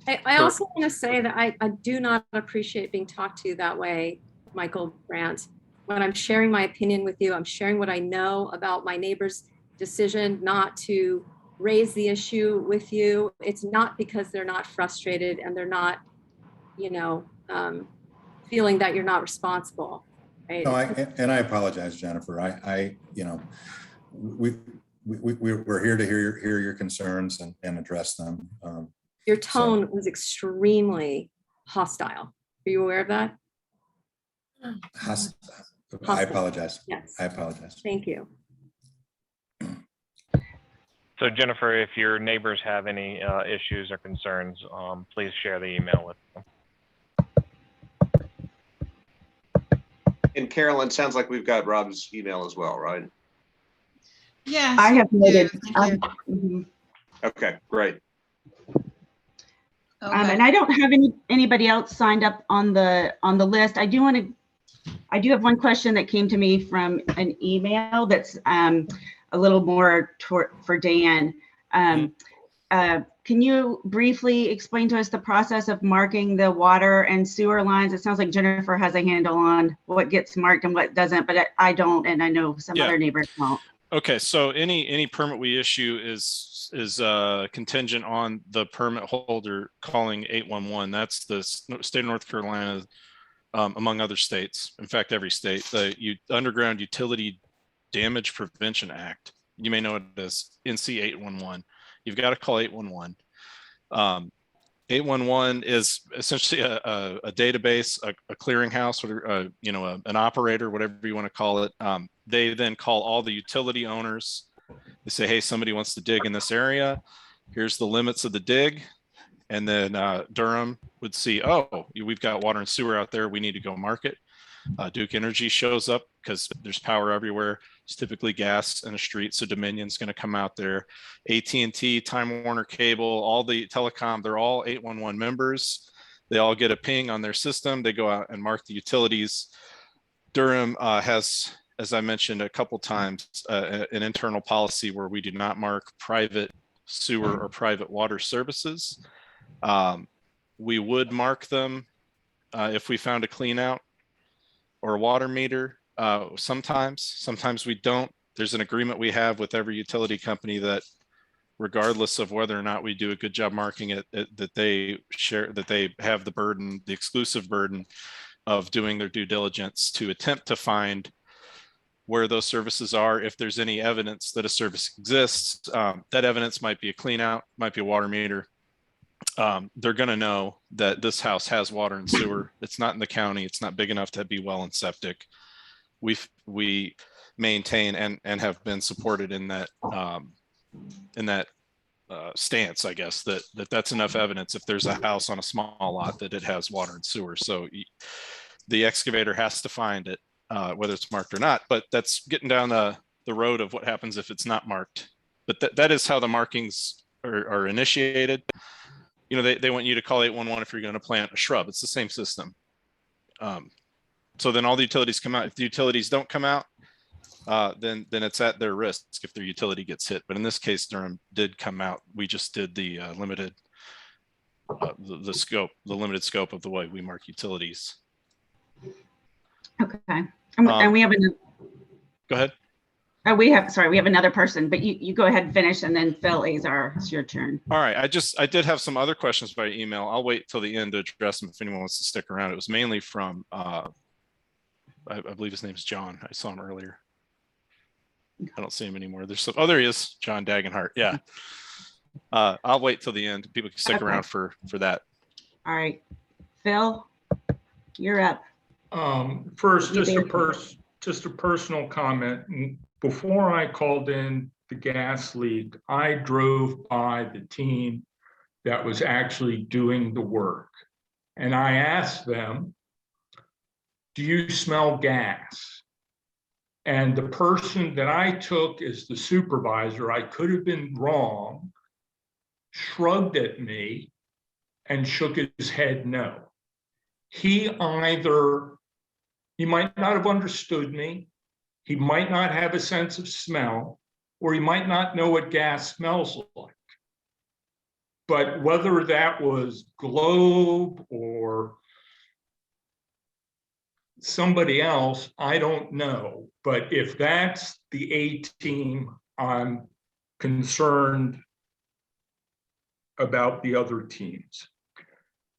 [SPEAKER 6] I also want to say that I do not appreciate being talked to that way, Michael Brandt. When I'm sharing my opinion with you, I'm sharing what I know about my neighbor's decision not to raise the issue with you. It's not because they're not frustrated and they're not, feeling that you're not responsible. Right?
[SPEAKER 5] No, I apologize, Jennifer. We're here to hear your concerns and address them.
[SPEAKER 6] Your tone was extremely hostile. Are you aware of that?
[SPEAKER 5] I apologize.
[SPEAKER 6] Yes.
[SPEAKER 5] I apologize.
[SPEAKER 6] Thank you.
[SPEAKER 4] So Jennifer, if your neighbors have any issues or concerns, please share the email with them.
[SPEAKER 7] And Carolyn, sounds like we've got Rob's email as well, right?
[SPEAKER 2] Yes.
[SPEAKER 3] I have noted.
[SPEAKER 2] Thank you.
[SPEAKER 7] Okay, great.
[SPEAKER 2] Okay.
[SPEAKER 3] And I don't have anybody else signed up on the list. I do have one question that came to me from an email that's a little more for Dan. Can you briefly explain to us the process of marking the water and sewer lines? It sounds like Jennifer has a handle on what gets marked and what doesn't, but I don't, and I know some other neighbors don't.
[SPEAKER 1] Okay, so any permit we issue is contingent on the permit holder calling 811. That's the state of North Carolina, among other states. In fact, every state. The Underground Utility Damage Prevention Act. You may know it as NC 811. You've got to call 811. 811 is essentially a database, a clearinghouse, or an operator, whatever you want to call it. They then call all the utility owners. They say, hey, somebody wants to dig in this area. Here's the limits of the dig. And then Durham would see, oh, we've got water and sewer out there. We need to go mark it. Duke Energy shows up because there's power everywhere. It's typically gas in a street, so Dominion's going to come out there. AT&T, Time Warner Cable, all the telecom, they're all 811 members. They all get a ping on their system. They go out and mark the utilities. Durham has, as I mentioned a couple times, an internal policy where we do not mark private sewer or private water services. We would mark them if we found a clean out or a water meter. Sometimes we don't. There's an agreement we have with every utility company that regardless of whether or not we do a good job marking it, that they share, that they have the burden, the exclusive burden of doing their due diligence to attempt to find where those services are. If there's any evidence that a service exists, that evidence might be a clean out, might be a water meter. They're going to know that this house has water and sewer. It's not in the county. It's not big enough to be well and septic. We maintain and have been supported in that stance, I guess, that's enough evidence if there's a house on a small lot that it has water and sewer. So the excavator has to find it, whether it's marked or not. But that's getting down the road of what happens if it's not marked. But that is how the markings are initiated. You know, they want you to call 811 if you're going to plant a shrub. It's the same system. So then all the utilities come out. If the utilities don't come out, then it's at their risk if their utility gets hit. But in this case, Durham did come out. We just did the limited limited scope of the way we mark utilities.
[SPEAKER 3] Okay, and we have another.
[SPEAKER 1] Go ahead.
[SPEAKER 3] We have another person, but you go ahead and finish, and then Phil Azar, it's your turn.
[SPEAKER 1] All right, I did have some other questions by email. I'll wait till the end to address them if anyone wants to stick around. It was mainly from I believe his name's John. I saw him earlier. I don't see him anymore. There he is, John Dagenhart. Yeah. I'll wait till the end. People can stick around for that.
[SPEAKER 3] All right, Phil, you're up.
[SPEAKER 13] First, just a personal comment. Before I called in the gas leak, I drove by the team that was actually doing the work. And I asked them, do you smell gas? And the person that I took as the supervisor, I could have been wrong, shrugged at me and shook his head no. He might not have understood me, he might not have a sense of smell, or he might not know what gas smells like. But whether that was Globe or somebody else, I don't know. But if that's the A team, I'm concerned about the other teams.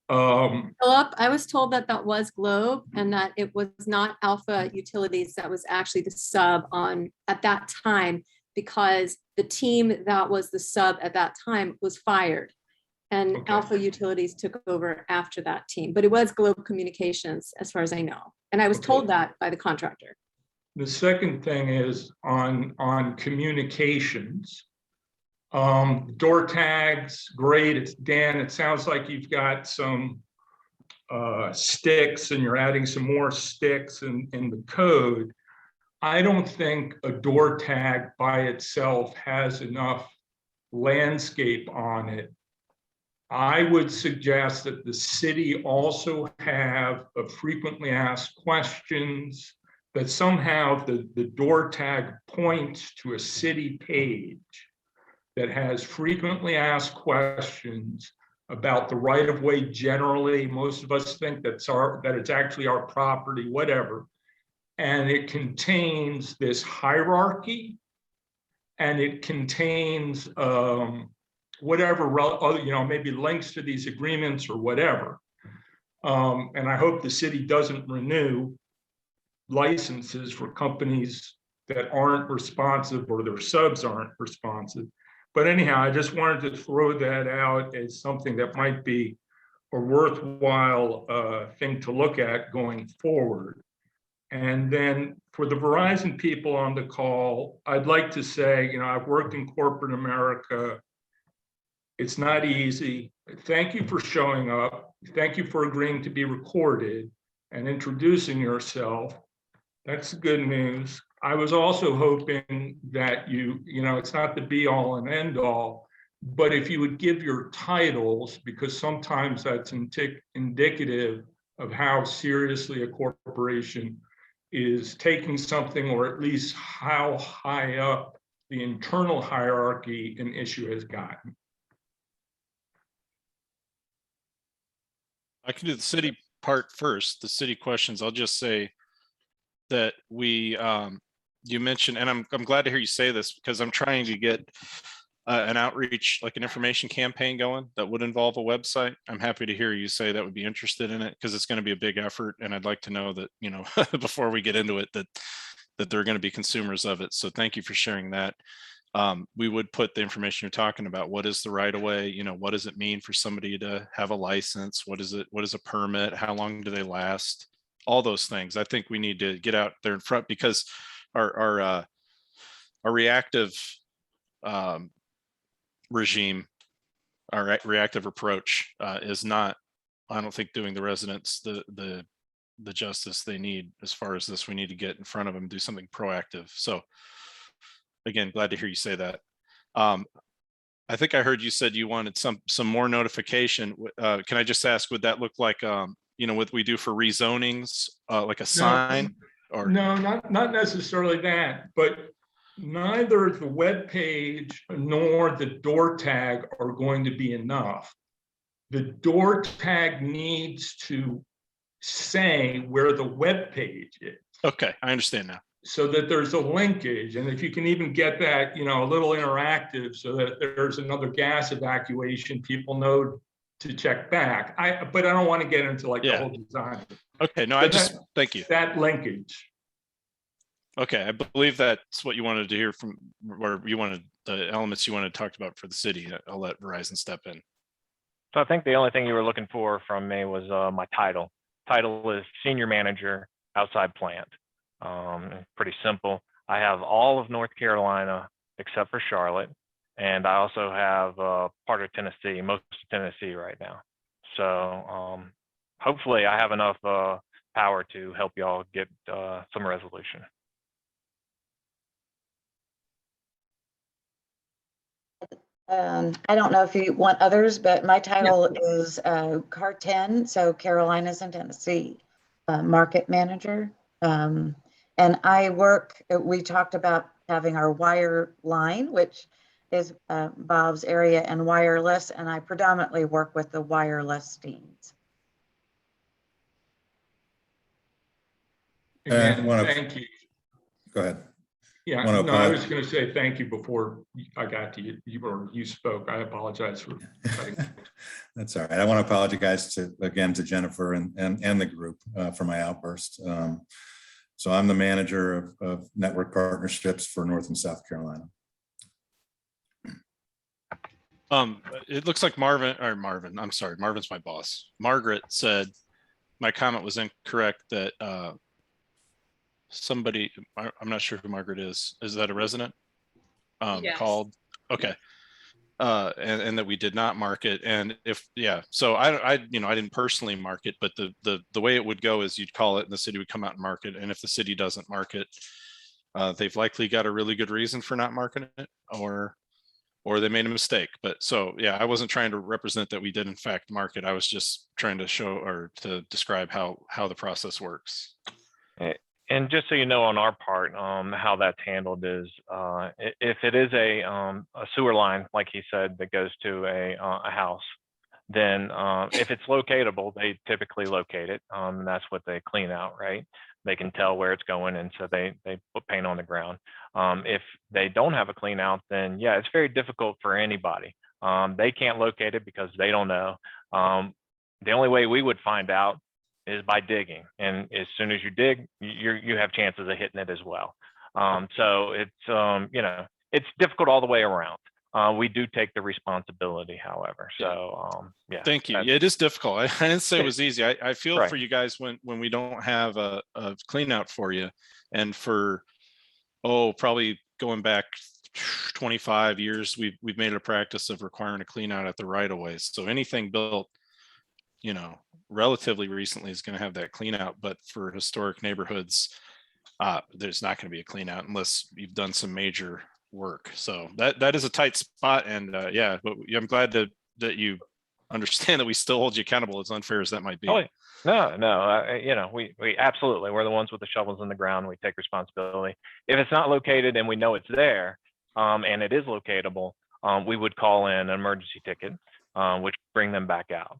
[SPEAKER 6] Philip, I was told that was Globe and that it was not Alpha Utilities that was actually the sub on at that time, because the team that was the sub at that time was fired and
[SPEAKER 13] Okay.
[SPEAKER 6] Alpha Utilities took over after that team. But it was Globe Communications as far as I know. And I was told that by the contractor.
[SPEAKER 13] The second thing is on communications. Door tags, great. It's Dan. It sounds like you've got some sticks and you're adding some more sticks in the code. I don't think a door tag by itself has enough landscape on it. I would suggest that the city also have a frequently asked questions, that somehow the door tag points to a city page that has frequently asked questions about the right of way generally. Most of us think that it's actually our property, whatever. And it contains this hierarchy, and it contains whatever other, maybe links to these agreements or whatever. And I hope the city doesn't renew licenses for companies that aren't responsive or their subs aren't responsive. But anyhow, I just wanted to throw that out as something that might be a worthwhile thing to look at going forward. And then for the Verizon people on the call, I'd like to say, I've worked in corporate America. It's not easy. Thank you for showing up. Thank you for agreeing to be recorded and introducing yourself. That's good news. I was also hoping that it's not the be all and end all, but if you would give your titles, because sometimes that's indicative of how seriously a corporation is taking something, or at least how high up the internal hierarchy an issue has gotten.
[SPEAKER 1] I can do the city part first, the city questions. I'll just say that you mentioned, and I'm glad to hear you say this, because I'm trying to get an outreach, like an information campaign going that would involve a website, I'm happy to hear you say that would be interested in it, because it's going to be a big effort. And I'd like to know that, you know, before we get into it, that they're going to be consumers of it. So thank you for sharing that. We would put the information you're talking about. What is the right of way? You know, what does it mean for somebody to have a license? What is it? What is a permit? How long do they last? All those things. I think we need to get out there in front, because our reactive regime, our reactive approach is not, I don't think, doing the residents the justice they need. As far as this, we need to get in front of them, do something proactive. So again, glad to hear you say that. I think I heard you said you wanted some more notification. Can I just ask, would that look like, you know, what we do for rezonings, like a sign? Or
[SPEAKER 13] No, not necessarily that, but neither the web page nor the door tag are going to be enough. The door tag needs to say where the web page is.
[SPEAKER 1] okay, I understand now.
[SPEAKER 13] So that there's a linkage, and if you can even get that, you know, a little interactive, so that there's another gas evacuation, people know to check back. But I don't want to get into like the whole design.
[SPEAKER 1] Okay, no, I just, thank you.
[SPEAKER 13] That linkage.
[SPEAKER 1] Okay, I believe that's what you wanted to hear from, or you wanted the elements you wanted to talk about for the city. I'll let Verizon step in.
[SPEAKER 4] So I think the only thing you were looking for from me was my title. Title is Senior Manager, Outside Plant. Pretty simple. I have all of North Carolina except for Charlotte, and I also have part of Tennessee, most of Tennessee right now. So hopefully I have enough power to help y'all get some resolution.
[SPEAKER 14] I don't know if you want others, but my title is CAR 10, so Carolinas and Tennessee market manager. And I work, we talked about having our wire line, which is Bob's area, and wireless, and I predominantly work with the wireless teams.
[SPEAKER 13] Again, thank you.
[SPEAKER 5] Go ahead.
[SPEAKER 13] Yeah, no, I was going to say thank you before I got to you. You spoke. I apologize for cutting.
[SPEAKER 5] That's all right. I want to apologize again to Jennifer and the group for my outburst. So I'm the manager of network partnerships for North and South Carolina.
[SPEAKER 1] It looks like I'm sorry, Marvin's my boss. Margaret said my comment was incorrect, that somebody, I'm not sure who Margaret is. Is that a resident?
[SPEAKER 2] Yes.
[SPEAKER 1] Called? Okay. And that we did not mark it. And if, yeah, so I didn't personally mark it, but the way it would go is you'd call it and the city would come out and mark it. And if the city doesn't mark it, they've likely got a really good reason for not marking it, or they made a mistake. But so, yeah, I wasn't trying to represent that we did in fact mark it. I was just trying to show, or to describe how the process works.
[SPEAKER 4] And just so you know, on our part, how that's handled is, if it is a sewer line, like he said, that goes to a house, then if it's locatable, they typically locate it. That's what they clean out, right? They can tell where it's going, and so they put paint on the ground. If they don't have a clean out, then yeah, it's very difficult for anybody. They can't locate it because they don't know. The only way we would find out is by digging, and as soon as you dig, you have chances of hitting it as well. So it's it's difficult all the way around. We do take the responsibility, however. So yeah.
[SPEAKER 1] Thank you. It is difficult. I didn't say it was easy. I feel for you guys when we don't have a clean out for you, and for probably going back 25 years, we've made it a practice of requiring a clean out at the right of ways. So anything built, relatively recently is going to have that clean out, but for historic neighborhoods, there's not going to be a clean out unless you've done some major work. So that is a tight spot. And yeah, but I'm glad that you understand that we still hold you accountable, as unfair as that might be.
[SPEAKER 4] Oh, no, we absolutely, we're the ones with the shovels in the ground. We take responsibility. If it's not located and we know it's there, and it is locatable, we would call in an emergency ticket, which bring them back out.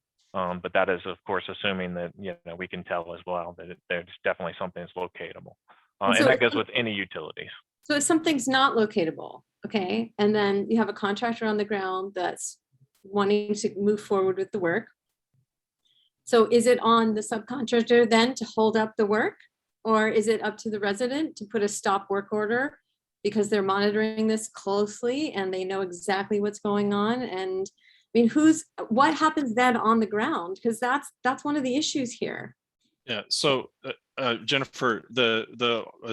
[SPEAKER 4] But that is, of course, assuming that we can tell as well that there's definitely something that's locatable, and that goes with any utilities.
[SPEAKER 6] So if something's not locatable, okay, and then you have a contractor on the ground that's wanting to move forward with the work. So is it on the subcontractor then to hold up the work? Or is it up to the resident to put a stop work order because they're monitoring this closely and they know exactly what's going on? And I mean, what happens then on the ground? Because that's one of the issues here.
[SPEAKER 1] Yeah, so Jennifer,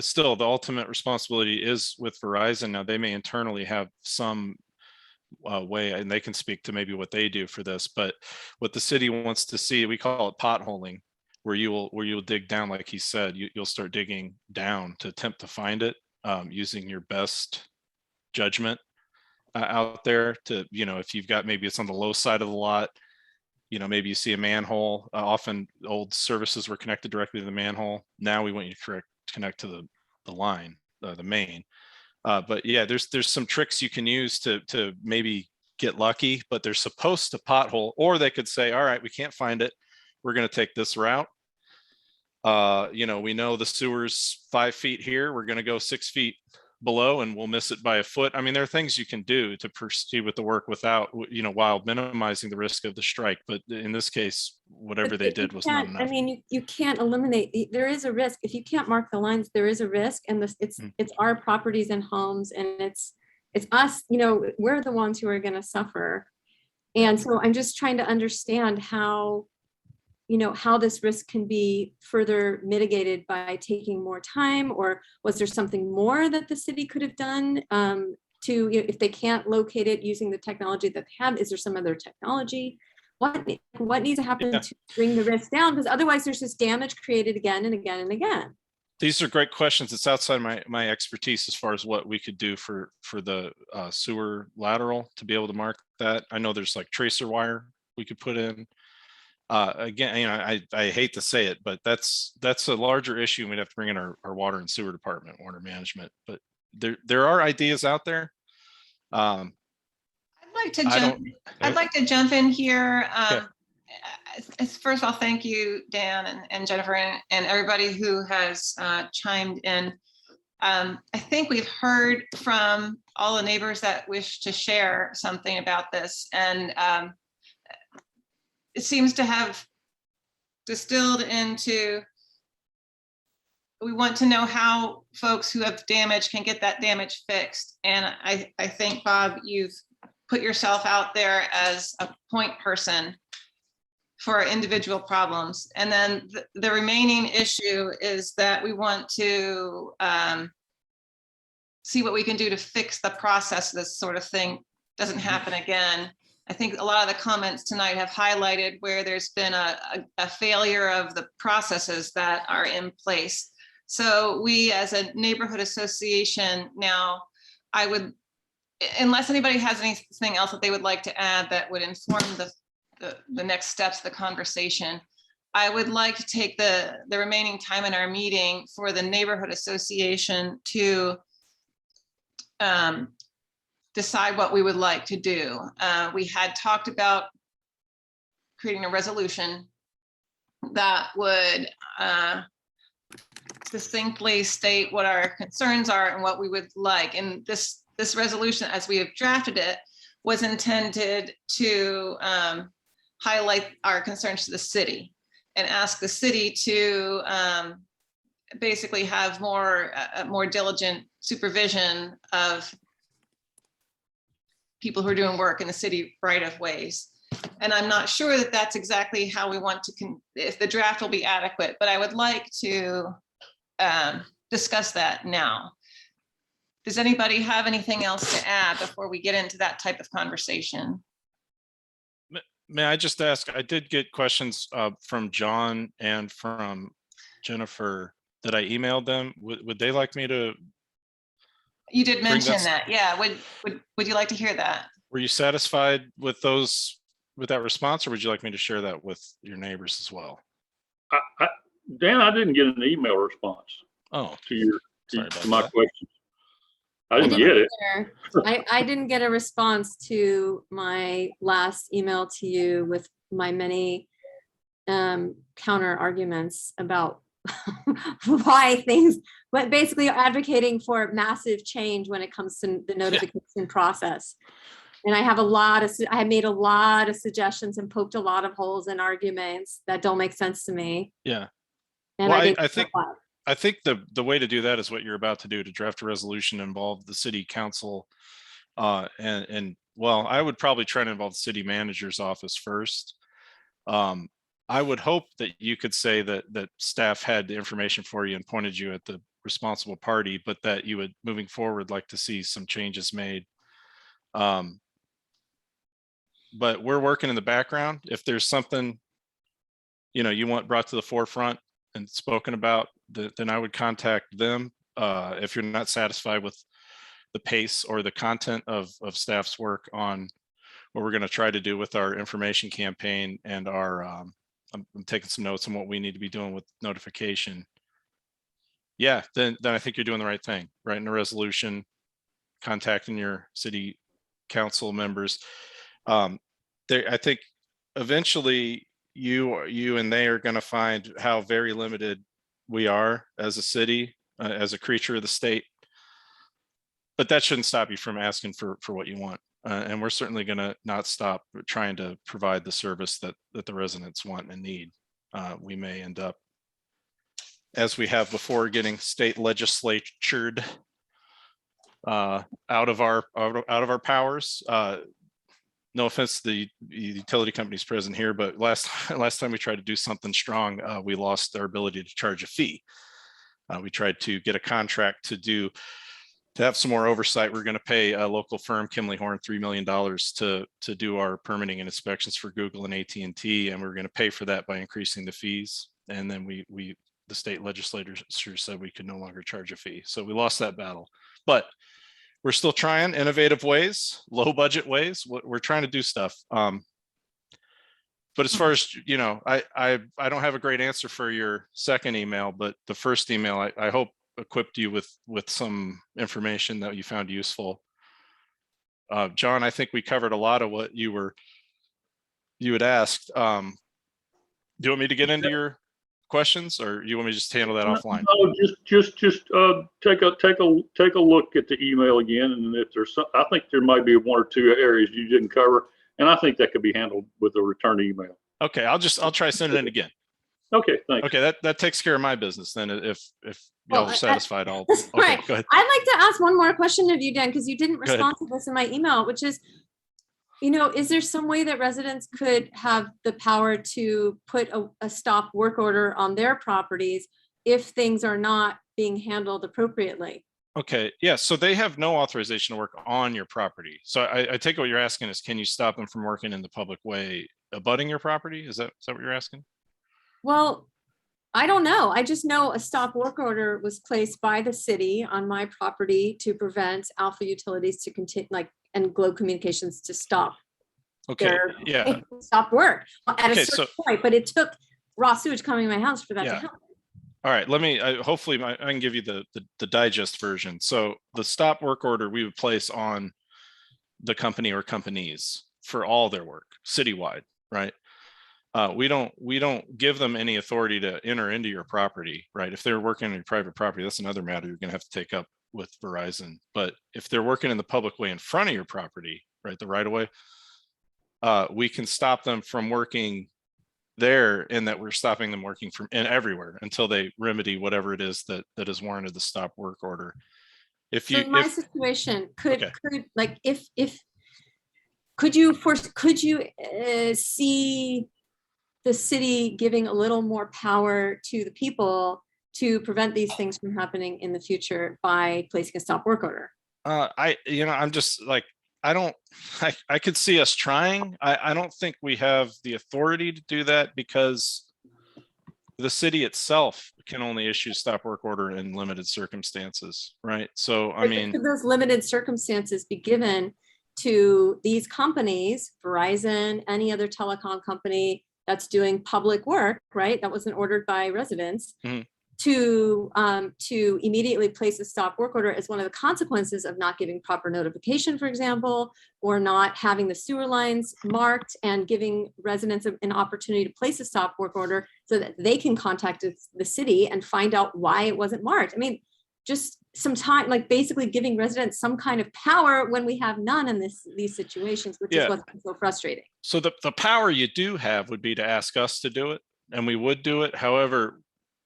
[SPEAKER 1] still the ultimate responsibility is with Verizon. Now they may internally have some way, and they can speak to maybe what they do for this, but what the city wants to see, we call it potholing, where you'll dig down, like he said, you'll start digging down to attempt to find it, using your best judgment out there to, if you've got, maybe it's on the low side of the lot, maybe you see a manhole. Often old services were connected directly to the manhole. Now we want you to connect to the line, the main. But yeah, there's some tricks you can use to maybe get lucky, but they're supposed to pothole, or they could say, all right, we can't find it, we're going to take this route. We know the sewer's 5 feet here, we're going to go 6 feet below and we'll miss it by a foot. I mean, there are things you can do to proceed with the work without, while minimizing the risk of the strike. But in this case, whatever they did was not enough.
[SPEAKER 6] I mean, you can't eliminate, there is a risk. If you can't mark the lines, there is a risk. And it's our properties and homes, and it's us, we're the ones who are going to suffer. And so I'm just trying to understand how this risk can be further mitigated by taking more time, or was there something more that the city could have done if they can't locate it using the technology that they have? Is there some other technology? What needs to happen to bring the risk down? Because otherwise there's just damage created again and again and again.
[SPEAKER 1] These are great questions. It's outside my expertise as far as what we could do for the sewer lateral to be able to mark that. I know there's like tracer wire we could put in. Again, I hate to say it, but that's a larger issue. We'd have to bring in our water and sewer department, water management. But there are ideas out there.
[SPEAKER 2] I'd like to jump in here. First of all, thank you, Dan and Jennifer and everybody who has chimed in. I think we've heard from all the neighbors that wish to share something about this, and it seems to have distilled into, we want to know how folks who have damage can get that damage fixed. And I think, Bob, you've put yourself out there as a point person for individual problems. And then the remaining issue is that we want to see what we can do to fix the process. This sort of thing doesn't happen again. I think a lot of the comments tonight have highlighted where there's been a failure of the processes that are in place. So we, as a neighborhood association now, I would, unless anybody has anything else that they would like to add that would inform the next steps of the conversation, I would like to take the remaining time in our meeting for the neighborhood association to decide what we would like to do. We had talked about creating a resolution that would succinctly state what our concerns are and what we would like. And this resolution, as we have drafted it, was intended to highlight our concerns to the city and ask the city to basically have more diligent supervision of people who are doing work in the city right of ways. And I'm not sure that that's exactly how we want to, if the draft will be adequate, but I would like to discuss that now. Does anybody have anything else to add before we get into that type of conversation?
[SPEAKER 1] May I just ask, I did get questions from John and from Jennifer that I emailed them. Would they like me to?
[SPEAKER 2] You did mention that, yeah. Would you like to hear that?
[SPEAKER 1] Were you satisfied with that response, or would you like me to share that with your neighbors as well?
[SPEAKER 8] Dan, I didn't get an email response.
[SPEAKER 1] Oh,
[SPEAKER 8] to my question. I didn't get it.
[SPEAKER 6] I didn't get a response to my last email to you with my many counter arguments about why things, but basically advocating for massive change when it comes to the notification process. And I made a lot of suggestions and poked a lot of holes in arguments that don't make sense to me.
[SPEAKER 1] Yeah.
[SPEAKER 6] And
[SPEAKER 1] Well,
[SPEAKER 6] I
[SPEAKER 1] think the way to do that is what you're about to do, to draft a resolution, involve the city council. And well, I would probably try to involve the city manager's office first. I would hope that you could say that staff had the information for you and pointed you at the responsible party, but that you would, moving forward, like to see some changes made. But we're working in the background. If there's something, you want brought to the forefront and spoken about, then I would contact them. If you're not satisfied with the pace or the content of staff's work on what we're going to try to do with our information campaign and our, I'm taking some notes on what we need to be doing with notification. Yeah, then I think you're doing the right thing. Writing a resolution, contacting your city council members. I think eventually you and they are going to find how very limited we are as a city, as a creature of the state. But that shouldn't stop you from asking for what you want. And we're certainly going to not stop trying to provide the service that the residents want and need. We may end up, as we have before, getting state legislatured out of our powers. No offense to the utility companies present here, but last time we tried to do something strong, we lost our ability to charge a fee. We tried to get a contract to have some more oversight. We're going to pay a local firm, Kimley Horn, $3 million to do our permitting and inspections for Google and AT&T, and we're going to pay for that by increasing the fees. And then the state legislature said we could no longer charge a fee, so we lost that battle. But we're still trying innovative ways, low budget ways. We're trying to do stuff. But as far as, I don't have a great answer for your second email, but the first email, I hope equipped you with some information that you found useful. John, I think we covered a lot of what you had asked. Do you want me to get into your questions, or you want me to just handle that offline?
[SPEAKER 8] No, just take a look at the email again, and if there's some, I think there might be one or two areas you didn't cover, and I think that could be handled with a return email. Okay, I'll try sending it again. Okay, thanks. Okay, that takes care of my business then. If y'all are satisfied, I'll. Okay,
[SPEAKER 6] right.
[SPEAKER 8] Go ahead.
[SPEAKER 6] I'd like to ask one more question of you, Dan, because you didn't respond to this in my email, which is, is there some way that residents could have the power to put a stop work order on their properties if things are not being handled appropriately?
[SPEAKER 8] Okay, yeah, so they have no authorization to work on your property. So I take what you're asking is, can you stop them from working in the public way abutting your property? Is that what you're asking?
[SPEAKER 6] Well, I don't know. I just know a stop work order was placed by the city on my property to prevent Alpha Utilities to continue, and Globe Communications to stop.
[SPEAKER 8] Okay, yeah.
[SPEAKER 6] Stop work at a certain point, but it took raw sewage coming to my house for that to happen.
[SPEAKER 8] All right, let me, hopefully I can give you the digest version. So the stop work order we would place on the company or companies for all their work citywide, right? We don't give them any authority to enter into your property, right? If they're working on your private property, that's another matter you're gonna have to take up with Verizon. But if they're working in the public way in front of your property, right, the right of way, we can stop them from working there, in that we're stopping them working from everywhere until they remedy whatever it is that is warranted the stop work order. If you,
[SPEAKER 6] so in my situation, could you see the city giving a little more power to the people to prevent these things from happening in the future by placing a stop work order?
[SPEAKER 8] I'm just like, I could see us trying. I don't think we have the authority to do that, because the city itself can only issue stop work order in limited circumstances, right? So, I mean,
[SPEAKER 6] could those limited circumstances be given to these companies, Verizon, any other telecom company that's doing public work, right? That wasn't ordered by residents, to immediately place a stop work order as one of the consequences of not giving proper notification, for example, or not having the sewer lines marked and giving residents an opportunity to place a stop work order so that they can contact the city and find out why it wasn't marked. I mean, just some time, like basically giving residents some kind of power when we have none in these situations, which is what's so frustrating.
[SPEAKER 1] So the power you do have would be to ask us to do it, and we would do it. However,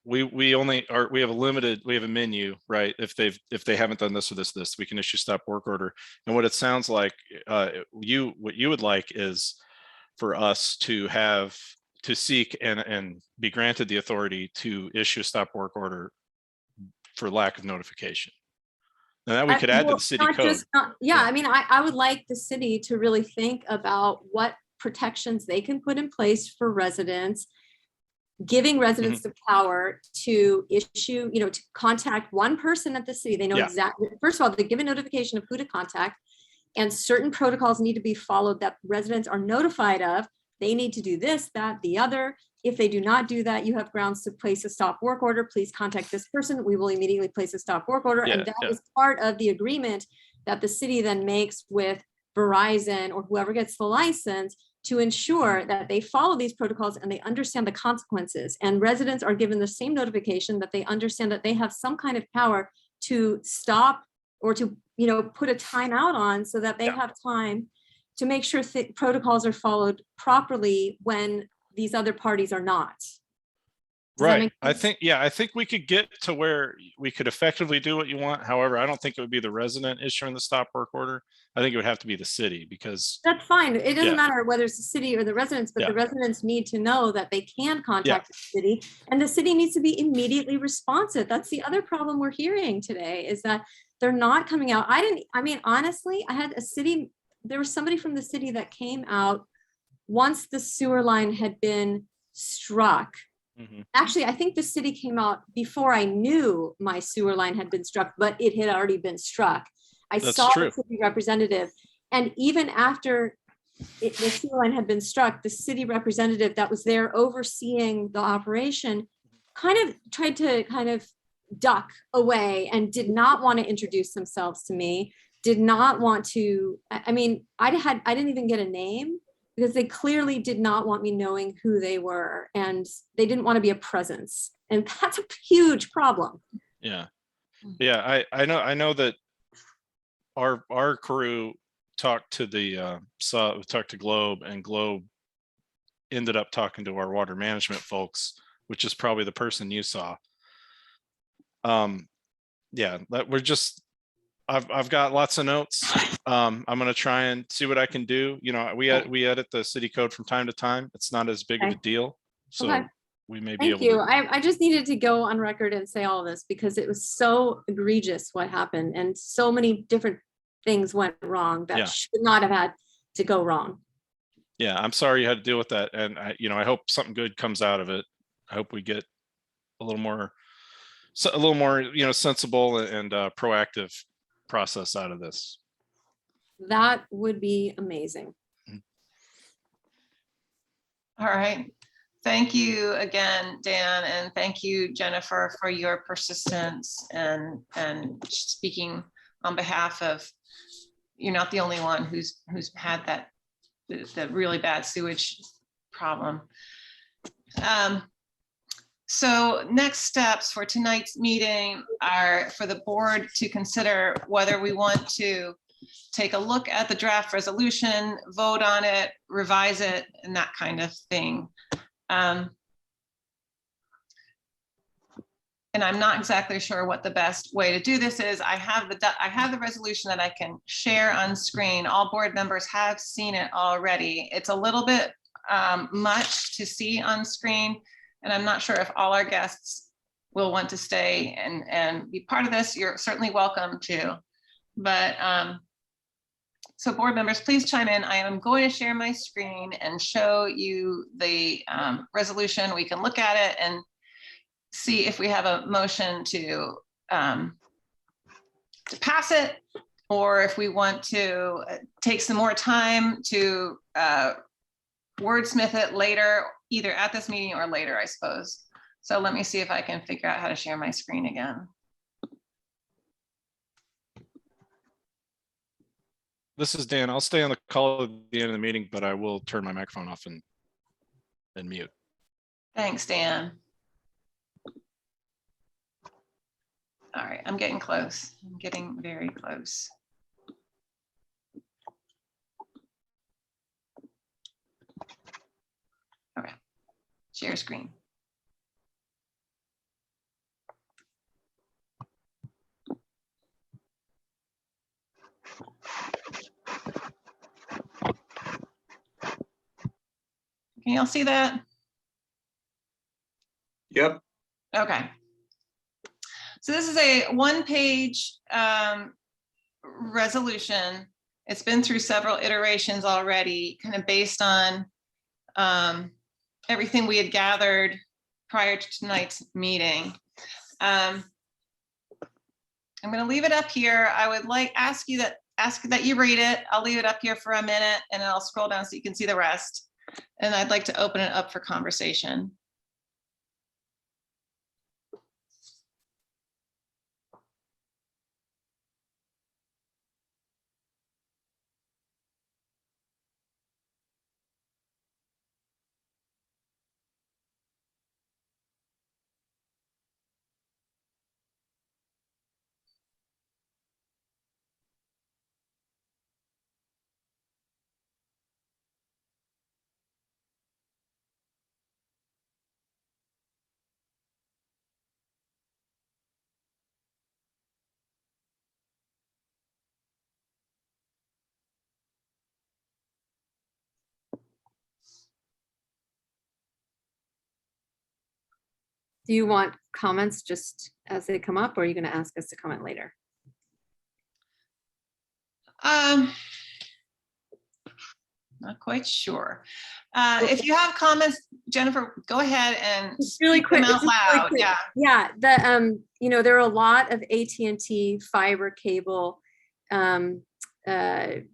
[SPEAKER 1] we have a menu, right? If they haven't done this or this, we can issue stop work order. And what it sounds like, what you would like is for us to seek and be granted the authority to issue a stop work order for lack of notification. And that we could add to the city code.
[SPEAKER 6] I mean, I would like the city to really think about what protections they can put in place for residents, giving residents the power to issue, to contact one person at the city. They know exactly, first of all, they give a notification of who to contact, and certain protocols need to be followed that residents are notified of. They need to do this, that, the other. If they do not do that, you have grounds to place a stop work order. Please contact this person. We will immediately place a stop work order. And that is part of the agreement that the city then makes with Verizon or whoever gets the license to ensure that they follow these protocols and they understand the consequences. And residents are given the same notification that they understand that they have some kind of power to stop or to, put a timeout on so that they have time to make sure protocols are followed properly when these other parties are not.
[SPEAKER 1] Right. I think we could get to where we could effectively do what you want. However, I don't think it would be the resident issuing the stop work order. I think it would have to be the city, because
[SPEAKER 6] that's fine. It doesn't matter whether it's the city or the residents, but the residents need to know that they can contact the city, and the city needs to be immediately responsive. That's the other problem we're hearing today, is that they're not coming out. Honestly, there was somebody from the city that came out once the sewer line had been struck. Actually, I think the city came out before I knew my sewer line had been struck, but it had already been struck. That's saw true. The city representative, and even after the sewer line had been struck, the city representative that was there overseeing the operation kind of tried to duck away and did not want to introduce themselves to me, did not want to, I didn't even get a name, because they clearly did not want me knowing who they were, and they didn't want to be a presence. And that's a huge problem.
[SPEAKER 1] Yeah. Yeah. I know that our crew talked to talked to Globe, and Globe ended up talking to our water management folks, which is probably the person you saw. I've got lots of notes. I'm going to try and see what I can do. We edit the city code from time to time. It's not as big of a deal. So we may be able to.
[SPEAKER 6] I just needed to go on record and say all this, because it was so egregious what happened, and so many different things went wrong that should not have had to go wrong.
[SPEAKER 1] Yeah, I'm sorry you had to deal with that. And I hope something good comes out of it. I hope we get a little more sensible and proactive process out of this.
[SPEAKER 6] That would be amazing.
[SPEAKER 2] All right. Thank you again, Dan, and thank you, Jennifer, for your persistence and speaking on behalf of, you're not the only one who's had the really bad sewage problem. So next steps for tonight's meeting are for the board to consider whether we want to take a look at the draft resolution, vote on it, revise it, and that kind of thing. And I'm not exactly sure what the best way to do this is. I have the resolution that I can share on screen. All board members have seen it already. It's a little bit much to see on screen, and I'm not sure if all our guests will want to stay and be part of this. You're certainly welcome to. But so board members, please chime in. I am going to share my screen and show you the resolution. We can look at it and see if we have a motion to pass it, or if we want to take some more time to wordsmith it later, either at this meeting or later, I suppose. So let me see if I can figure out how to share my screen again.
[SPEAKER 1] This is Dan. I'll stay on the call at the end of the meeting, but I will turn my microphone off and mute.
[SPEAKER 2] Thanks, Dan. All right, I'm getting close. I'm getting very close. Okay, share screen. Can y'all see that?
[SPEAKER 7] Yep.
[SPEAKER 2] Okay. So this is a one-page resolution. It's been through several iterations already, kind of based on everything we had gathered prior to tonight's meeting. I'm going to leave it up here. I would like ask that you read it. I'll leave it up here for a minute and then I'll scroll down so you can see the rest. And I'd like to open it up for conversation.
[SPEAKER 6] Do you want comments just as they come up, or are you going to ask us to comment later?
[SPEAKER 2] Not quite sure. If you have comments, Jennifer, go ahead and
[SPEAKER 6] Really
[SPEAKER 2] speak
[SPEAKER 6] quick.
[SPEAKER 2] them out loud. Yeah.
[SPEAKER 6] Yeah. The you know, there are a lot of AT&T fiber cable outages,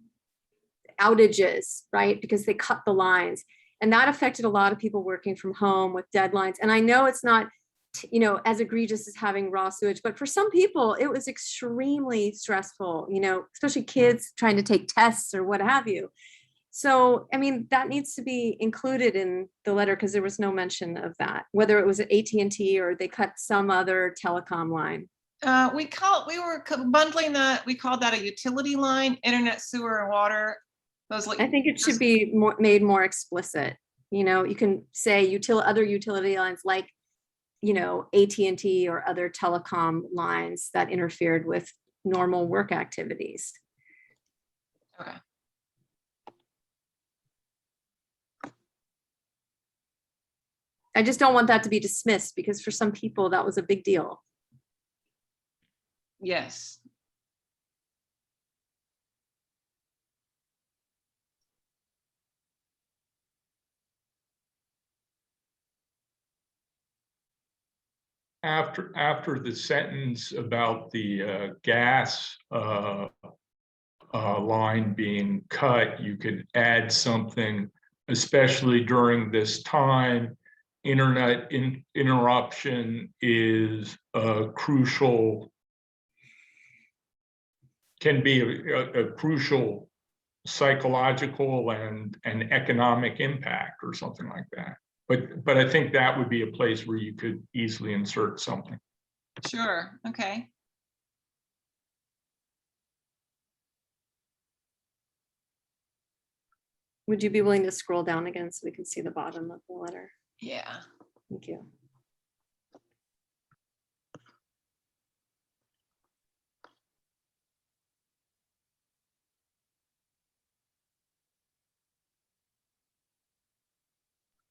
[SPEAKER 6] right? Because they cut the lines, and that affected a lot of people working from home with deadlines. And I know it's not, you know, as egregious as having raw sewage, but for some people it was extremely stressful, you know, especially kids trying to take tests or what have you. So, I mean, that needs to be included in the letter because there was no mention of that, whether it was AT&T or they cut some other telecom line.
[SPEAKER 2] We were bundling that. We called that a utility line, internet, sewer, and water. Those.
[SPEAKER 6] I think it should be made more explicit. You know, you can say other utility lines like, you know, AT&T or other telecom lines that interfered with normal work activities.
[SPEAKER 2] Okay.
[SPEAKER 6] I just don't want that to be dismissed because for some people that was a big deal.
[SPEAKER 2] Yes.
[SPEAKER 13] After the sentence about the gas line being cut, you could add something, especially during this time, internet interruption is crucial, can be a crucial psychological and economic impact or something like that. But I think that would be a place where you could easily insert something.
[SPEAKER 2] Sure. Okay.
[SPEAKER 6] Would you be willing to scroll down again so we can see the bottom of the letter?
[SPEAKER 2] Yeah.
[SPEAKER 6] Thank you.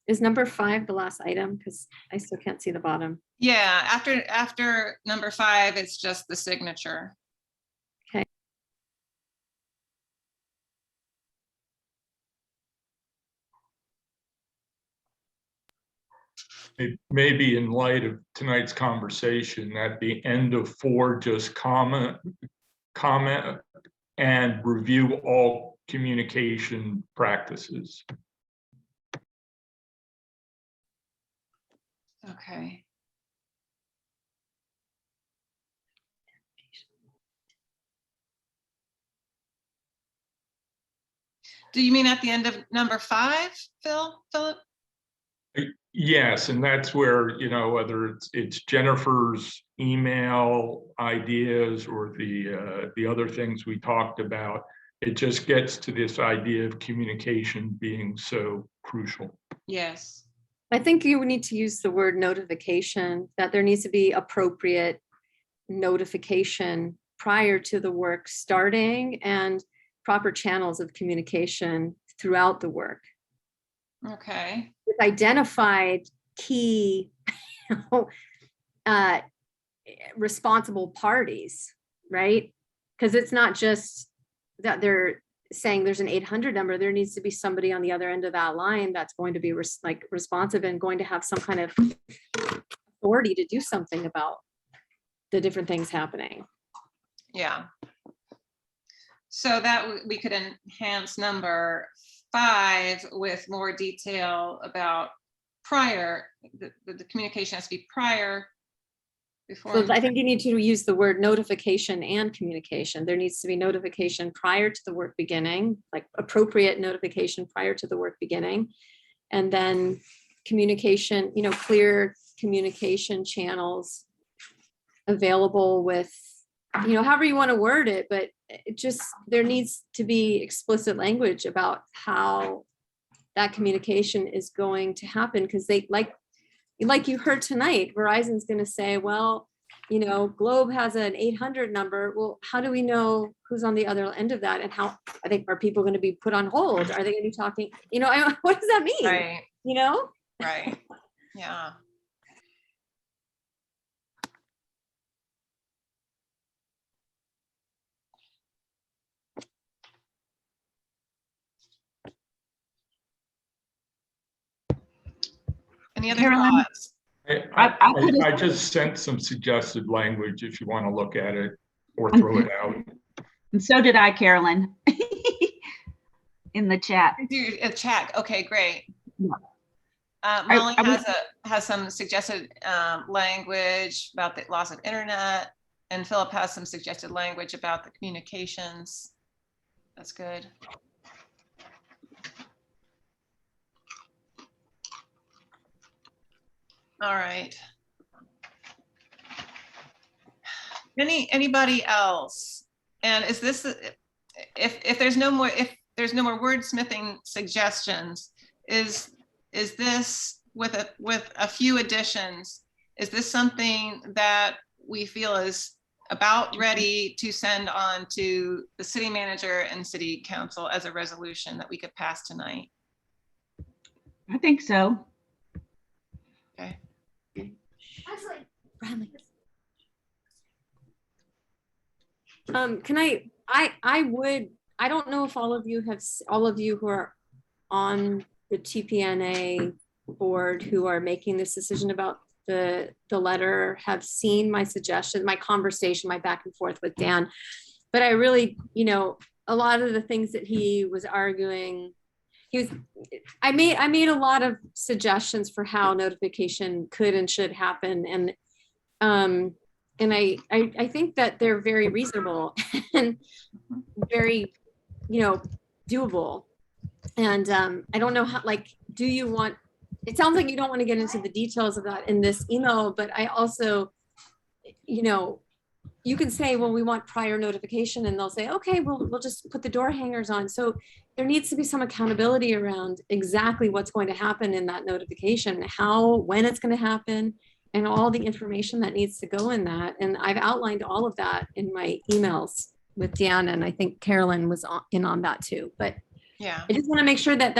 [SPEAKER 6] Is number 5 the last item? Because I still can't see the bottom.
[SPEAKER 2] Yeah. After number 5, it's just the signature.
[SPEAKER 6] Okay.
[SPEAKER 13] It may be in light of tonight's conversation at the end of 4, just comment and review all communication practices.
[SPEAKER 2] Okay. Do you mean at the end of number 5, Philip?
[SPEAKER 13] Yes, and that's where, whether it's Jennifer's email ideas or the other things we talked about, it just gets to this idea of communication being so crucial.
[SPEAKER 2] Yes.
[SPEAKER 6] I think you need to use the word notification, that there needs to be appropriate notification prior to the work starting and proper channels of communication throughout the work.
[SPEAKER 2] Okay.
[SPEAKER 6] With identified key responsible parties, right? Because it's not just that they're saying there's an 800 number, there needs to be somebody on the other end of that line that's going to be responsive and going to have some kind of authority to do something about the different things happening.
[SPEAKER 2] Yeah. So that we could enhance number 5 with more detail about prior, the communication has to be prior before.
[SPEAKER 6] So I think you need to use the word notification and communication. There needs to be notification prior to the work beginning, like appropriate notification prior to the work beginning. And then communication, clear communication channels available with, however you want to word it, but it just, there needs to be explicit language about how that communication is going to happen. Because they, like you heard tonight, Verizon's going to say, well, Globe has an 800 number. Well, how do we know who's on the other end of that? And how, I think, are people going to be put on hold? Are they going to be talking? What does that mean?
[SPEAKER 2] Right. Right. Yeah. Any other
[SPEAKER 3] Carolyn?
[SPEAKER 2] thoughts?
[SPEAKER 13] I just sent some suggested language if you want to look at it or throw it out.
[SPEAKER 3] And so did I, Carolyn, in the chat.
[SPEAKER 2] Do a chat. Okay, great.
[SPEAKER 3] Yeah.
[SPEAKER 2] Molly has some suggested language about the loss of internet, and Philip has some suggested language about the communications. That's good. All right. Anybody else? And is this, if there's no more wordsmithing suggestions, is this with a few additions, is this something that we feel is about ready to send on to the city manager and city council as a resolution that we could pass tonight?
[SPEAKER 3] I think so.
[SPEAKER 2] Okay.
[SPEAKER 6] Can I don't know if all of you who are on the TPNA board who are making this decision about the letter have seen my suggestion, my conversation, my back and forth with Dan. But I really, a lot of the things that he was arguing, I made a lot of suggestions for how notification could and should happen. And I think that they're very reasonable and very, doable. And I don't know how, do you want, it sounds like you don't want to get into the details of that in this email, but I also, you can say, well, we want prior notification, and they'll say, okay, we'll just put the door hangers on. So there needs to be some accountability around exactly what's going to happen in that notification, when it's going to happen, and all the information that needs to go in that. And I've outlined all of that in my emails with DeDreana, and I think Carolyn was in on that too. But
[SPEAKER 2] yeah,
[SPEAKER 6] I just want to make sure that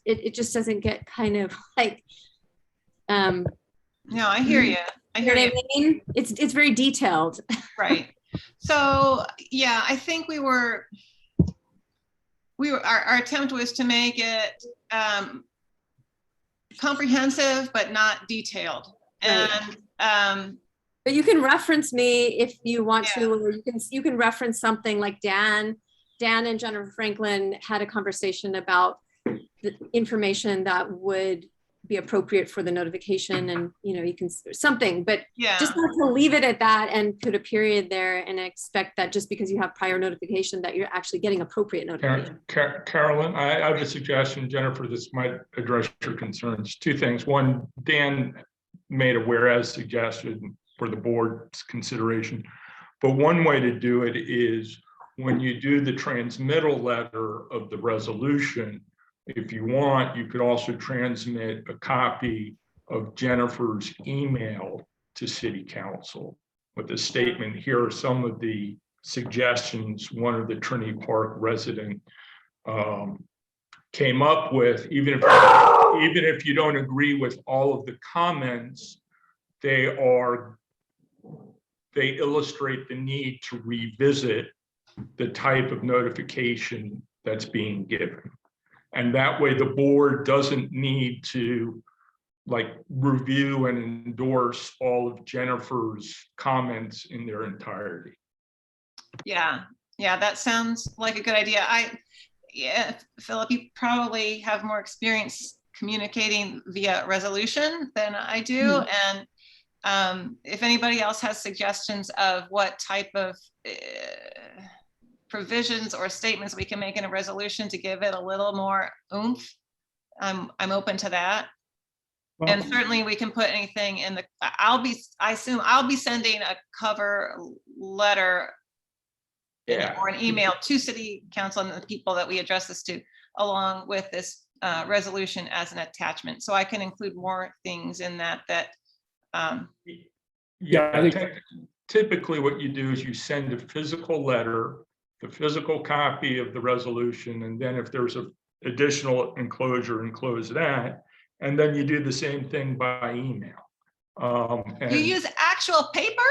[SPEAKER 6] it just doesn't get kind of like.
[SPEAKER 2] No, I hear you. I hear you.
[SPEAKER 6] I mean? It's very detailed.
[SPEAKER 2] Right. So yeah, I think our attempt was to make it comprehensive but not detailed.
[SPEAKER 6] Right.
[SPEAKER 2] And
[SPEAKER 6] but you can reference me if you want to, or you can reference something like Dan and Jennifer Franklin had a conversation about the information that would be appropriate for the notification, and you can something, but
[SPEAKER 2] Yeah.
[SPEAKER 6] just not to leave it at that and put a period there and expect that just because you have prior notification that you're actually getting appropriate notification.
[SPEAKER 13] Carolyn, I have a suggestion, Jennifer, this might address your concerns. Two things. One, Dan made a whereas suggestion for the board's consideration, but one way to do it is when you do the transmittal letter of the resolution, if you want, you could also transmit a copy of Jennifer's email to City Council with a statement. Here are some of the suggestions one of the Trinity Park resident came up with. Even if you don't agree with all of the comments, they illustrate the need to revisit the type of notification that's being given. And that way the board doesn't need to review and endorse all of Jennifer's comments in their entirety.
[SPEAKER 2] Yeah, that sounds like a good idea. Philip, you probably have more experience communicating via resolution than I do. And if anybody else has suggestions of what type of provisions or statements we can make in a resolution to give it a little more oomph, I'm open to that.
[SPEAKER 13] Well,
[SPEAKER 2] and certainly we can put anything in the, I assume I'll be sending a cover letter or an email to City Council and the people that we address this to, along with this resolution as an attachment. So I can include more things in that.
[SPEAKER 13] Yeah, I think typically what you do is you send a physical letter, the physical copy of the resolution, and then if there's an additional enclosure, enclose that, and then you do the same thing by email.
[SPEAKER 2] You use actual paper?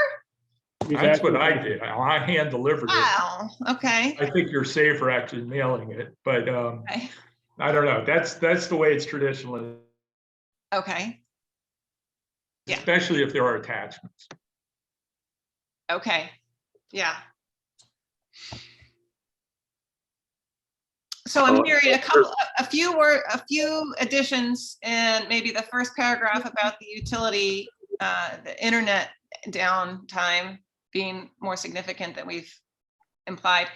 [SPEAKER 13] That's what I did. I hand delivered it.
[SPEAKER 2] Wow. Okay.
[SPEAKER 13] I think you're safer actually mailing it, but
[SPEAKER 2] Okay.
[SPEAKER 13] I don't know. That's the way it's traditionally.
[SPEAKER 2] Okay. Yeah.
[SPEAKER 13] Especially if there are attachments.
[SPEAKER 2] Okay. Yeah. So I'm hearing a few additions, and maybe the first paragraph about the utility, the internet downtime being more significant than we've implied,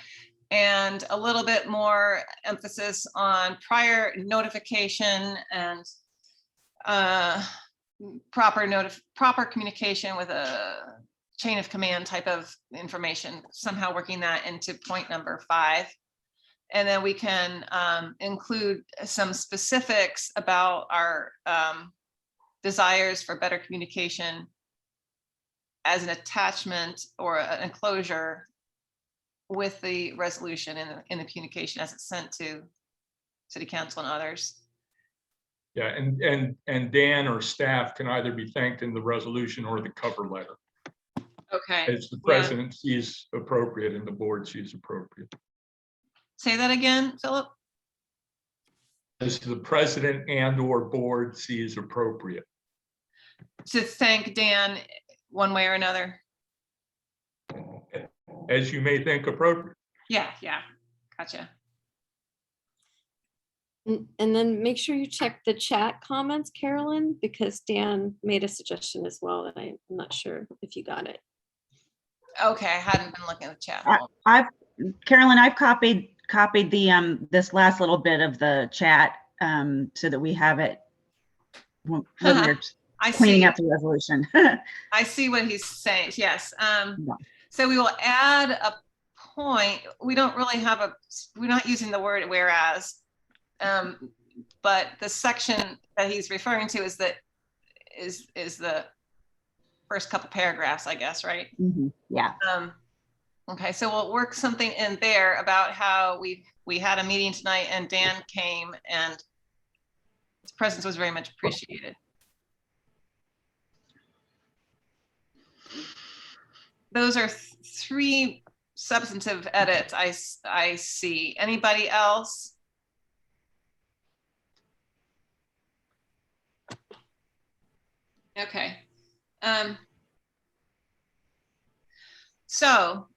[SPEAKER 2] and a little bit more emphasis on prior notification and proper communication with a chain of command type of information, somehow working that into point number 5. And then we can include some specifics about our desires for better communication as an attachment or an enclosure with the resolution in the communication as it's sent to City Council and others.
[SPEAKER 13] Yeah, and Dan or staff can either be thanked in the resolution or the cover letter.
[SPEAKER 2] Okay.
[SPEAKER 13] As the president sees appropriate and the board sees appropriate.
[SPEAKER 2] Say that again, Philip.
[SPEAKER 13] As the president and or board sees appropriate.
[SPEAKER 2] To thank Dan one way or another.
[SPEAKER 13] As you may think appropriate.
[SPEAKER 2] Yeah, gotcha.
[SPEAKER 6] And then make sure you check the chat comments, Carolyn, because Dan made a suggestion as well that I'm not sure if you got it.
[SPEAKER 2] Okay, I hadn't been looking at the chat.
[SPEAKER 3] Carolyn, I've copied the this last little bit of the chat so that we have it when we're cleaning up the resolution.
[SPEAKER 2] I see what he's saying. Yes. So we will add a point. We don't really have we're not using the word whereas, but the section that he's referring to is the first couple paragraphs, I guess, right?
[SPEAKER 3] Mm-hmm. Yeah.
[SPEAKER 2] Okay, so we'll work something in there about how we had a meeting tonight and Dan came and his presence was very much appreciated. Those are 3 substantive edits I see. Anybody else? Okay. So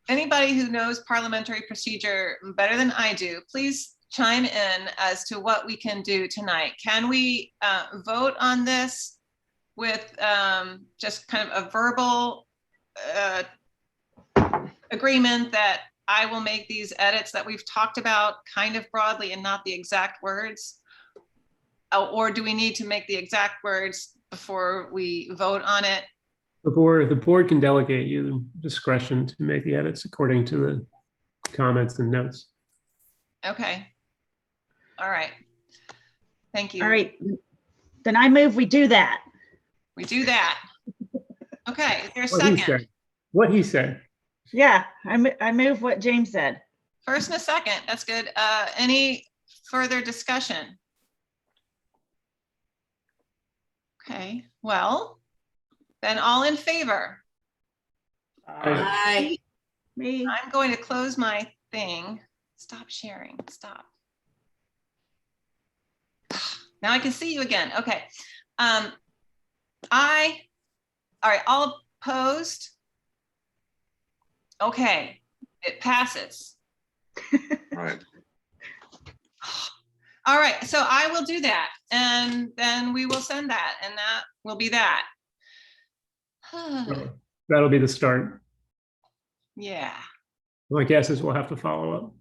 [SPEAKER 2] anybody who knows parliamentary procedure better than I do, please chime in as to what we can do tonight. Can we vote on this with just kind of a verbal agreement that I will make these edits that we've talked about kind of broadly and not the exact words? Or do we need to make the exact words before we vote on it?
[SPEAKER 15] Before the board can delegate you the discretion to make the edits according to the comments and notes.
[SPEAKER 2] Okay. All right. Thank you.
[SPEAKER 3] All right. Then I move we do that.
[SPEAKER 2] We do that. Okay, is there a
[SPEAKER 15] What he
[SPEAKER 2] second?
[SPEAKER 15] said. What he said.
[SPEAKER 3] Yeah, I move what James said.
[SPEAKER 2] First and a second, that's good. Any further discussion? Okay, well, then all in favor?
[SPEAKER 3] Aye. Me.
[SPEAKER 2] I'm going to close my thing. Stop sharing, stop. Now I can see you again, okay. All right, all opposed? Okay, it passes.
[SPEAKER 7] All right.
[SPEAKER 2] All right, so I will do that, and then we will send that, and that will be that.
[SPEAKER 15] That'll be the start.
[SPEAKER 2] Yeah.
[SPEAKER 15] My guess is we'll have to follow up.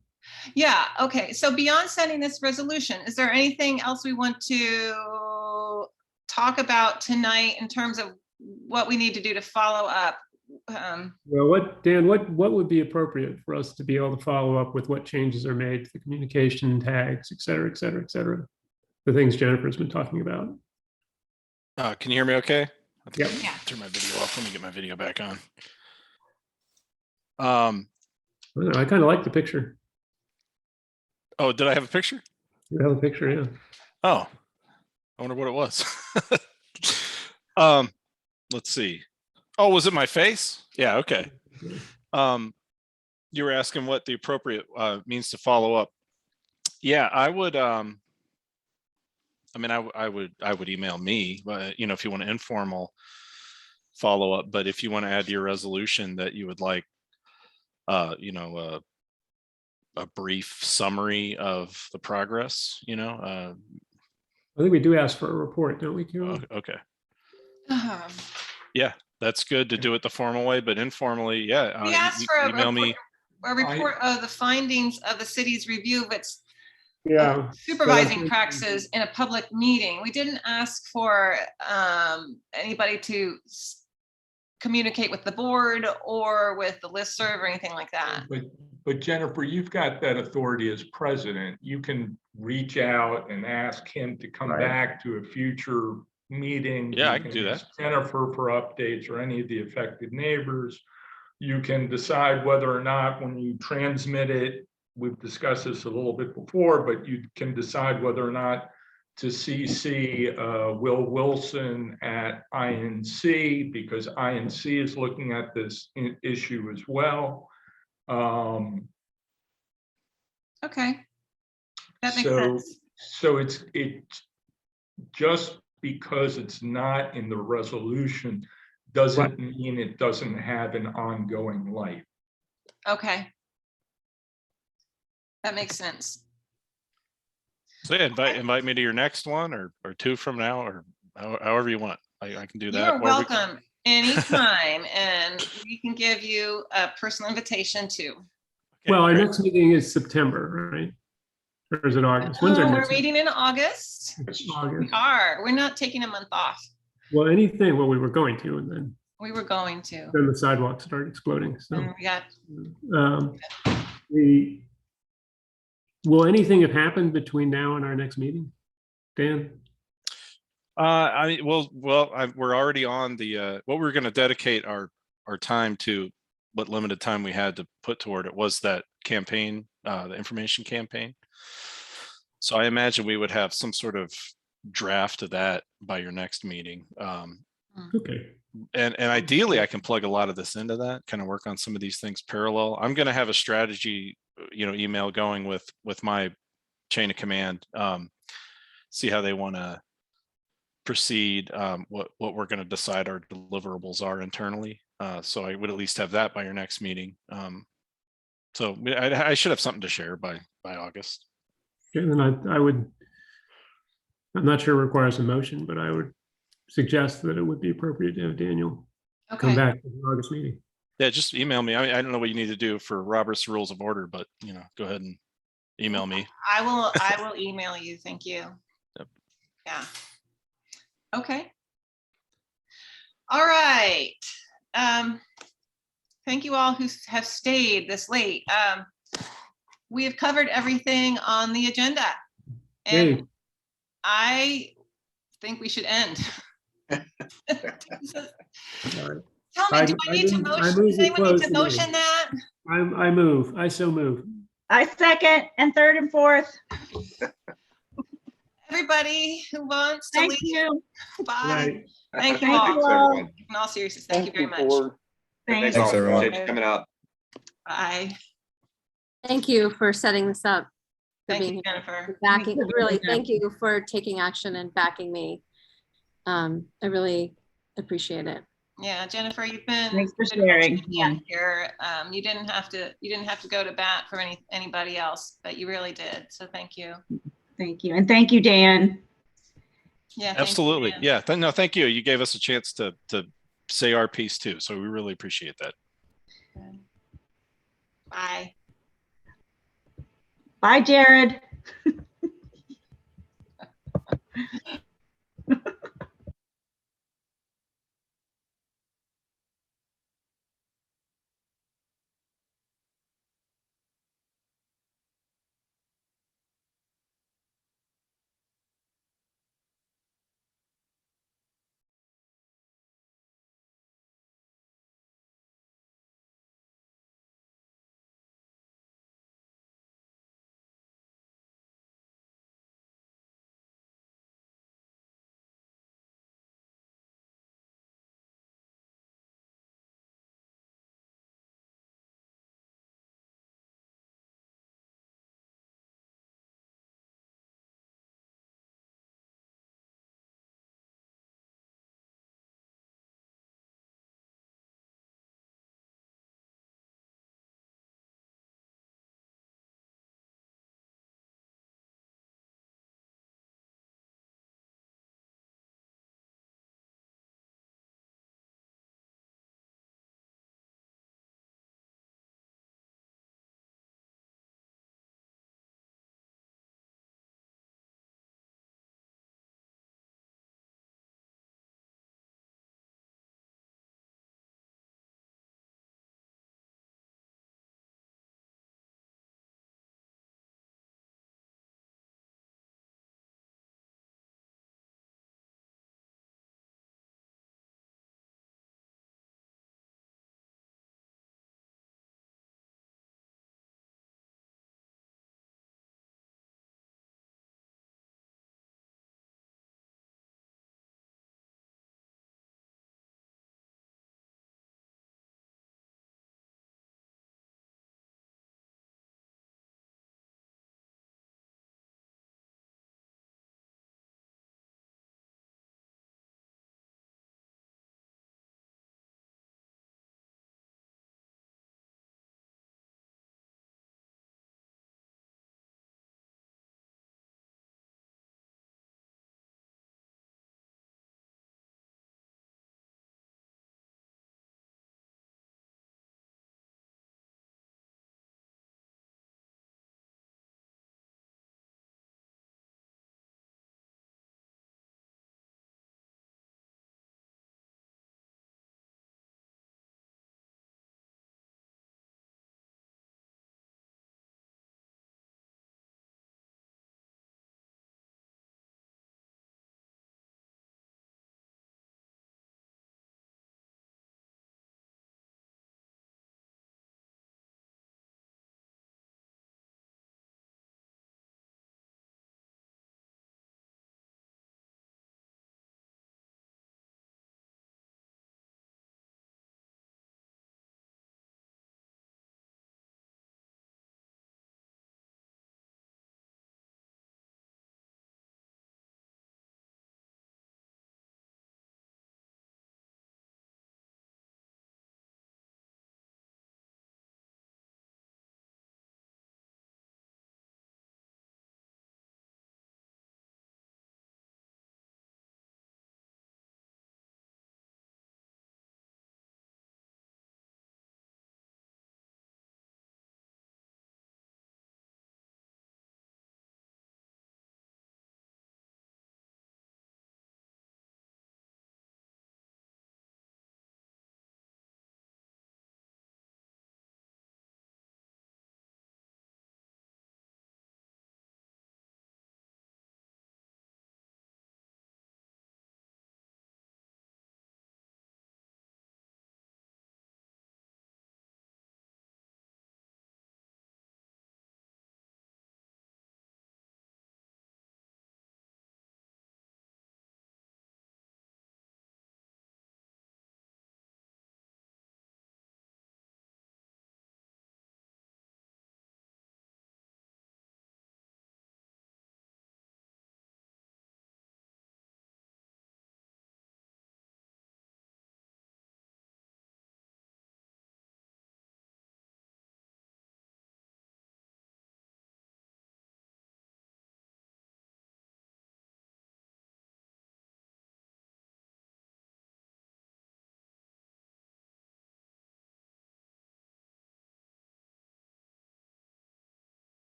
[SPEAKER 2] Yeah, okay, so beyond sending this resolution, is there anything else we want to talk about tonight in terms of what we need to do to follow up?
[SPEAKER 15] Well, Dan, what would be appropriate for us to be able to follow up with what changes are made to the communication tags, et cetera, et cetera, et cetera? The things Jennifer's been talking about.
[SPEAKER 1] Can you hear me okay?
[SPEAKER 15] Yep.
[SPEAKER 2] Yeah.
[SPEAKER 1] Turn my video off. Let me get my video back on.
[SPEAKER 15] I kind of like the picture.
[SPEAKER 1] Oh, did I have a picture?
[SPEAKER 15] You have a picture, yeah.
[SPEAKER 1] Oh, I wonder what it was. Let's see. Oh, was it my face? Yeah, okay. You were asking what the appropriate means to follow up. Yeah, I would I mean, I would email me, but you know, if you want an informal follow up, but if you want to add to your resolution that you would like you know, a brief summary of the progress, you know.
[SPEAKER 15] I think we do ask for a report, don't we, Karen?
[SPEAKER 1] Okay. Yeah, that's good to do it the formal way, but informally, yeah.
[SPEAKER 2] We asked for
[SPEAKER 1] email me.
[SPEAKER 2] a report of the findings of the city's review of its
[SPEAKER 15] Yeah.
[SPEAKER 2] supervising practices in a public meeting. We didn't ask for anybody to communicate with the board or with the listserv or anything like that.
[SPEAKER 13] But Jennifer, you've got that authority as president. You can reach out and ask him to come back to a future meeting.
[SPEAKER 1] Yeah,
[SPEAKER 13] You
[SPEAKER 1] I can do that.
[SPEAKER 13] ask Jennifer for updates or any of the affected neighbors. You can decide whether or not when you transmit it, we've discussed this a little bit before, but you can decide whether or not to CC Will Wilson at INC, because INC is looking at this issue as well.
[SPEAKER 2] Okay, that makes
[SPEAKER 13] so,
[SPEAKER 2] sense.
[SPEAKER 13] So it's just because it's not in the resolution doesn't mean it doesn't have an ongoing life.
[SPEAKER 2] Okay. That makes sense.
[SPEAKER 1] So yeah, invite me to your next one or two from now, or however you want. I can do that.
[SPEAKER 2] You're welcome anytime, and we can give you a personal invitation too.
[SPEAKER 1] Okay,
[SPEAKER 15] Well, our
[SPEAKER 1] great.
[SPEAKER 15] next meeting is September, right? Or is it August? When's our
[SPEAKER 2] We're
[SPEAKER 15] next
[SPEAKER 2] meeting in August. We
[SPEAKER 15] August.
[SPEAKER 2] are. We're not taking a month off.
[SPEAKER 15] Well, anything. Well, we were going to, and then
[SPEAKER 2] We were going to.
[SPEAKER 15] the sidewalks started exploding. So
[SPEAKER 2] And we got,
[SPEAKER 15] will anything have happened between now and our next meeting, Dan?
[SPEAKER 1] I mean, we're already on the what we're going to dedicate our time to. What limited time we had to put toward it was that campaign, the information campaign. So I imagine we would have some sort of draft of that by your next meeting.
[SPEAKER 15] Okay.
[SPEAKER 1] And ideally, I can plug a lot of this into that, kind of work on some of these things parallel. I'm going to have a strategy, you know, email going with my chain of command, see how they want to proceed, what we're going to decide our deliverables are internally. So I would at least have that by your next meeting. So I should have something to share by August.
[SPEAKER 15] Okay, then I would, I'm not sure it requires a motion, but I would suggest that it would be appropriate to have Daniel come
[SPEAKER 2] Okay,
[SPEAKER 15] back to the August meeting.
[SPEAKER 1] Yeah, just email me. I don't know what you need to do for Robert's Rules of Order, but go ahead and email me.
[SPEAKER 2] I will email you. Thank you.
[SPEAKER 1] Yep.
[SPEAKER 2] Yeah. Okay. All right. Thank you all who have stayed this late. We have covered everything on the agenda. And
[SPEAKER 15] Hey,
[SPEAKER 2] I think we should end.
[SPEAKER 15] all right.
[SPEAKER 2] Tell me, do I need to
[SPEAKER 15] I
[SPEAKER 2] motion?
[SPEAKER 15] move
[SPEAKER 2] Does
[SPEAKER 15] we
[SPEAKER 2] anyone need
[SPEAKER 15] close
[SPEAKER 2] to
[SPEAKER 15] the meeting.
[SPEAKER 2] motion that?
[SPEAKER 15] I so move.
[SPEAKER 3] I second and third and fourth.
[SPEAKER 2] Everybody who wants to
[SPEAKER 3] Thank
[SPEAKER 2] leave,
[SPEAKER 3] you.
[SPEAKER 2] bye.
[SPEAKER 15] Right.
[SPEAKER 2] Thank you
[SPEAKER 3] Thank
[SPEAKER 2] all.
[SPEAKER 3] you all.
[SPEAKER 7] everyone.
[SPEAKER 2] In all seriousness, thank you very much.
[SPEAKER 9] Board.
[SPEAKER 7] Thanks,
[SPEAKER 3] Thanks.
[SPEAKER 7] all.
[SPEAKER 5] everyone.
[SPEAKER 7] Appreciate you coming out.
[SPEAKER 2] Bye.
[SPEAKER 6] Thank you for setting this up. For
[SPEAKER 2] Thank
[SPEAKER 6] being
[SPEAKER 2] you,
[SPEAKER 6] here,
[SPEAKER 2] Jennifer.
[SPEAKER 6] for backing, really, thank you for taking action and backing me. I really appreciate it.
[SPEAKER 2] Yeah, Jennifer, you've been.
[SPEAKER 3] Thanks for
[SPEAKER 2] good
[SPEAKER 3] sharing.
[SPEAKER 2] champion here. You didn't have to go to bat for anybody else, but you really did. So thank you.
[SPEAKER 3] Thank you. And thank you, Dan.
[SPEAKER 2] Yeah. thank you,
[SPEAKER 1] Absolutely.
[SPEAKER 2] Dan.
[SPEAKER 1] Yeah. No, thank you. You gave us a chance to say our piece too. So we really appreciate that.
[SPEAKER 2] Bye.
[SPEAKER 3] Bye, Jared.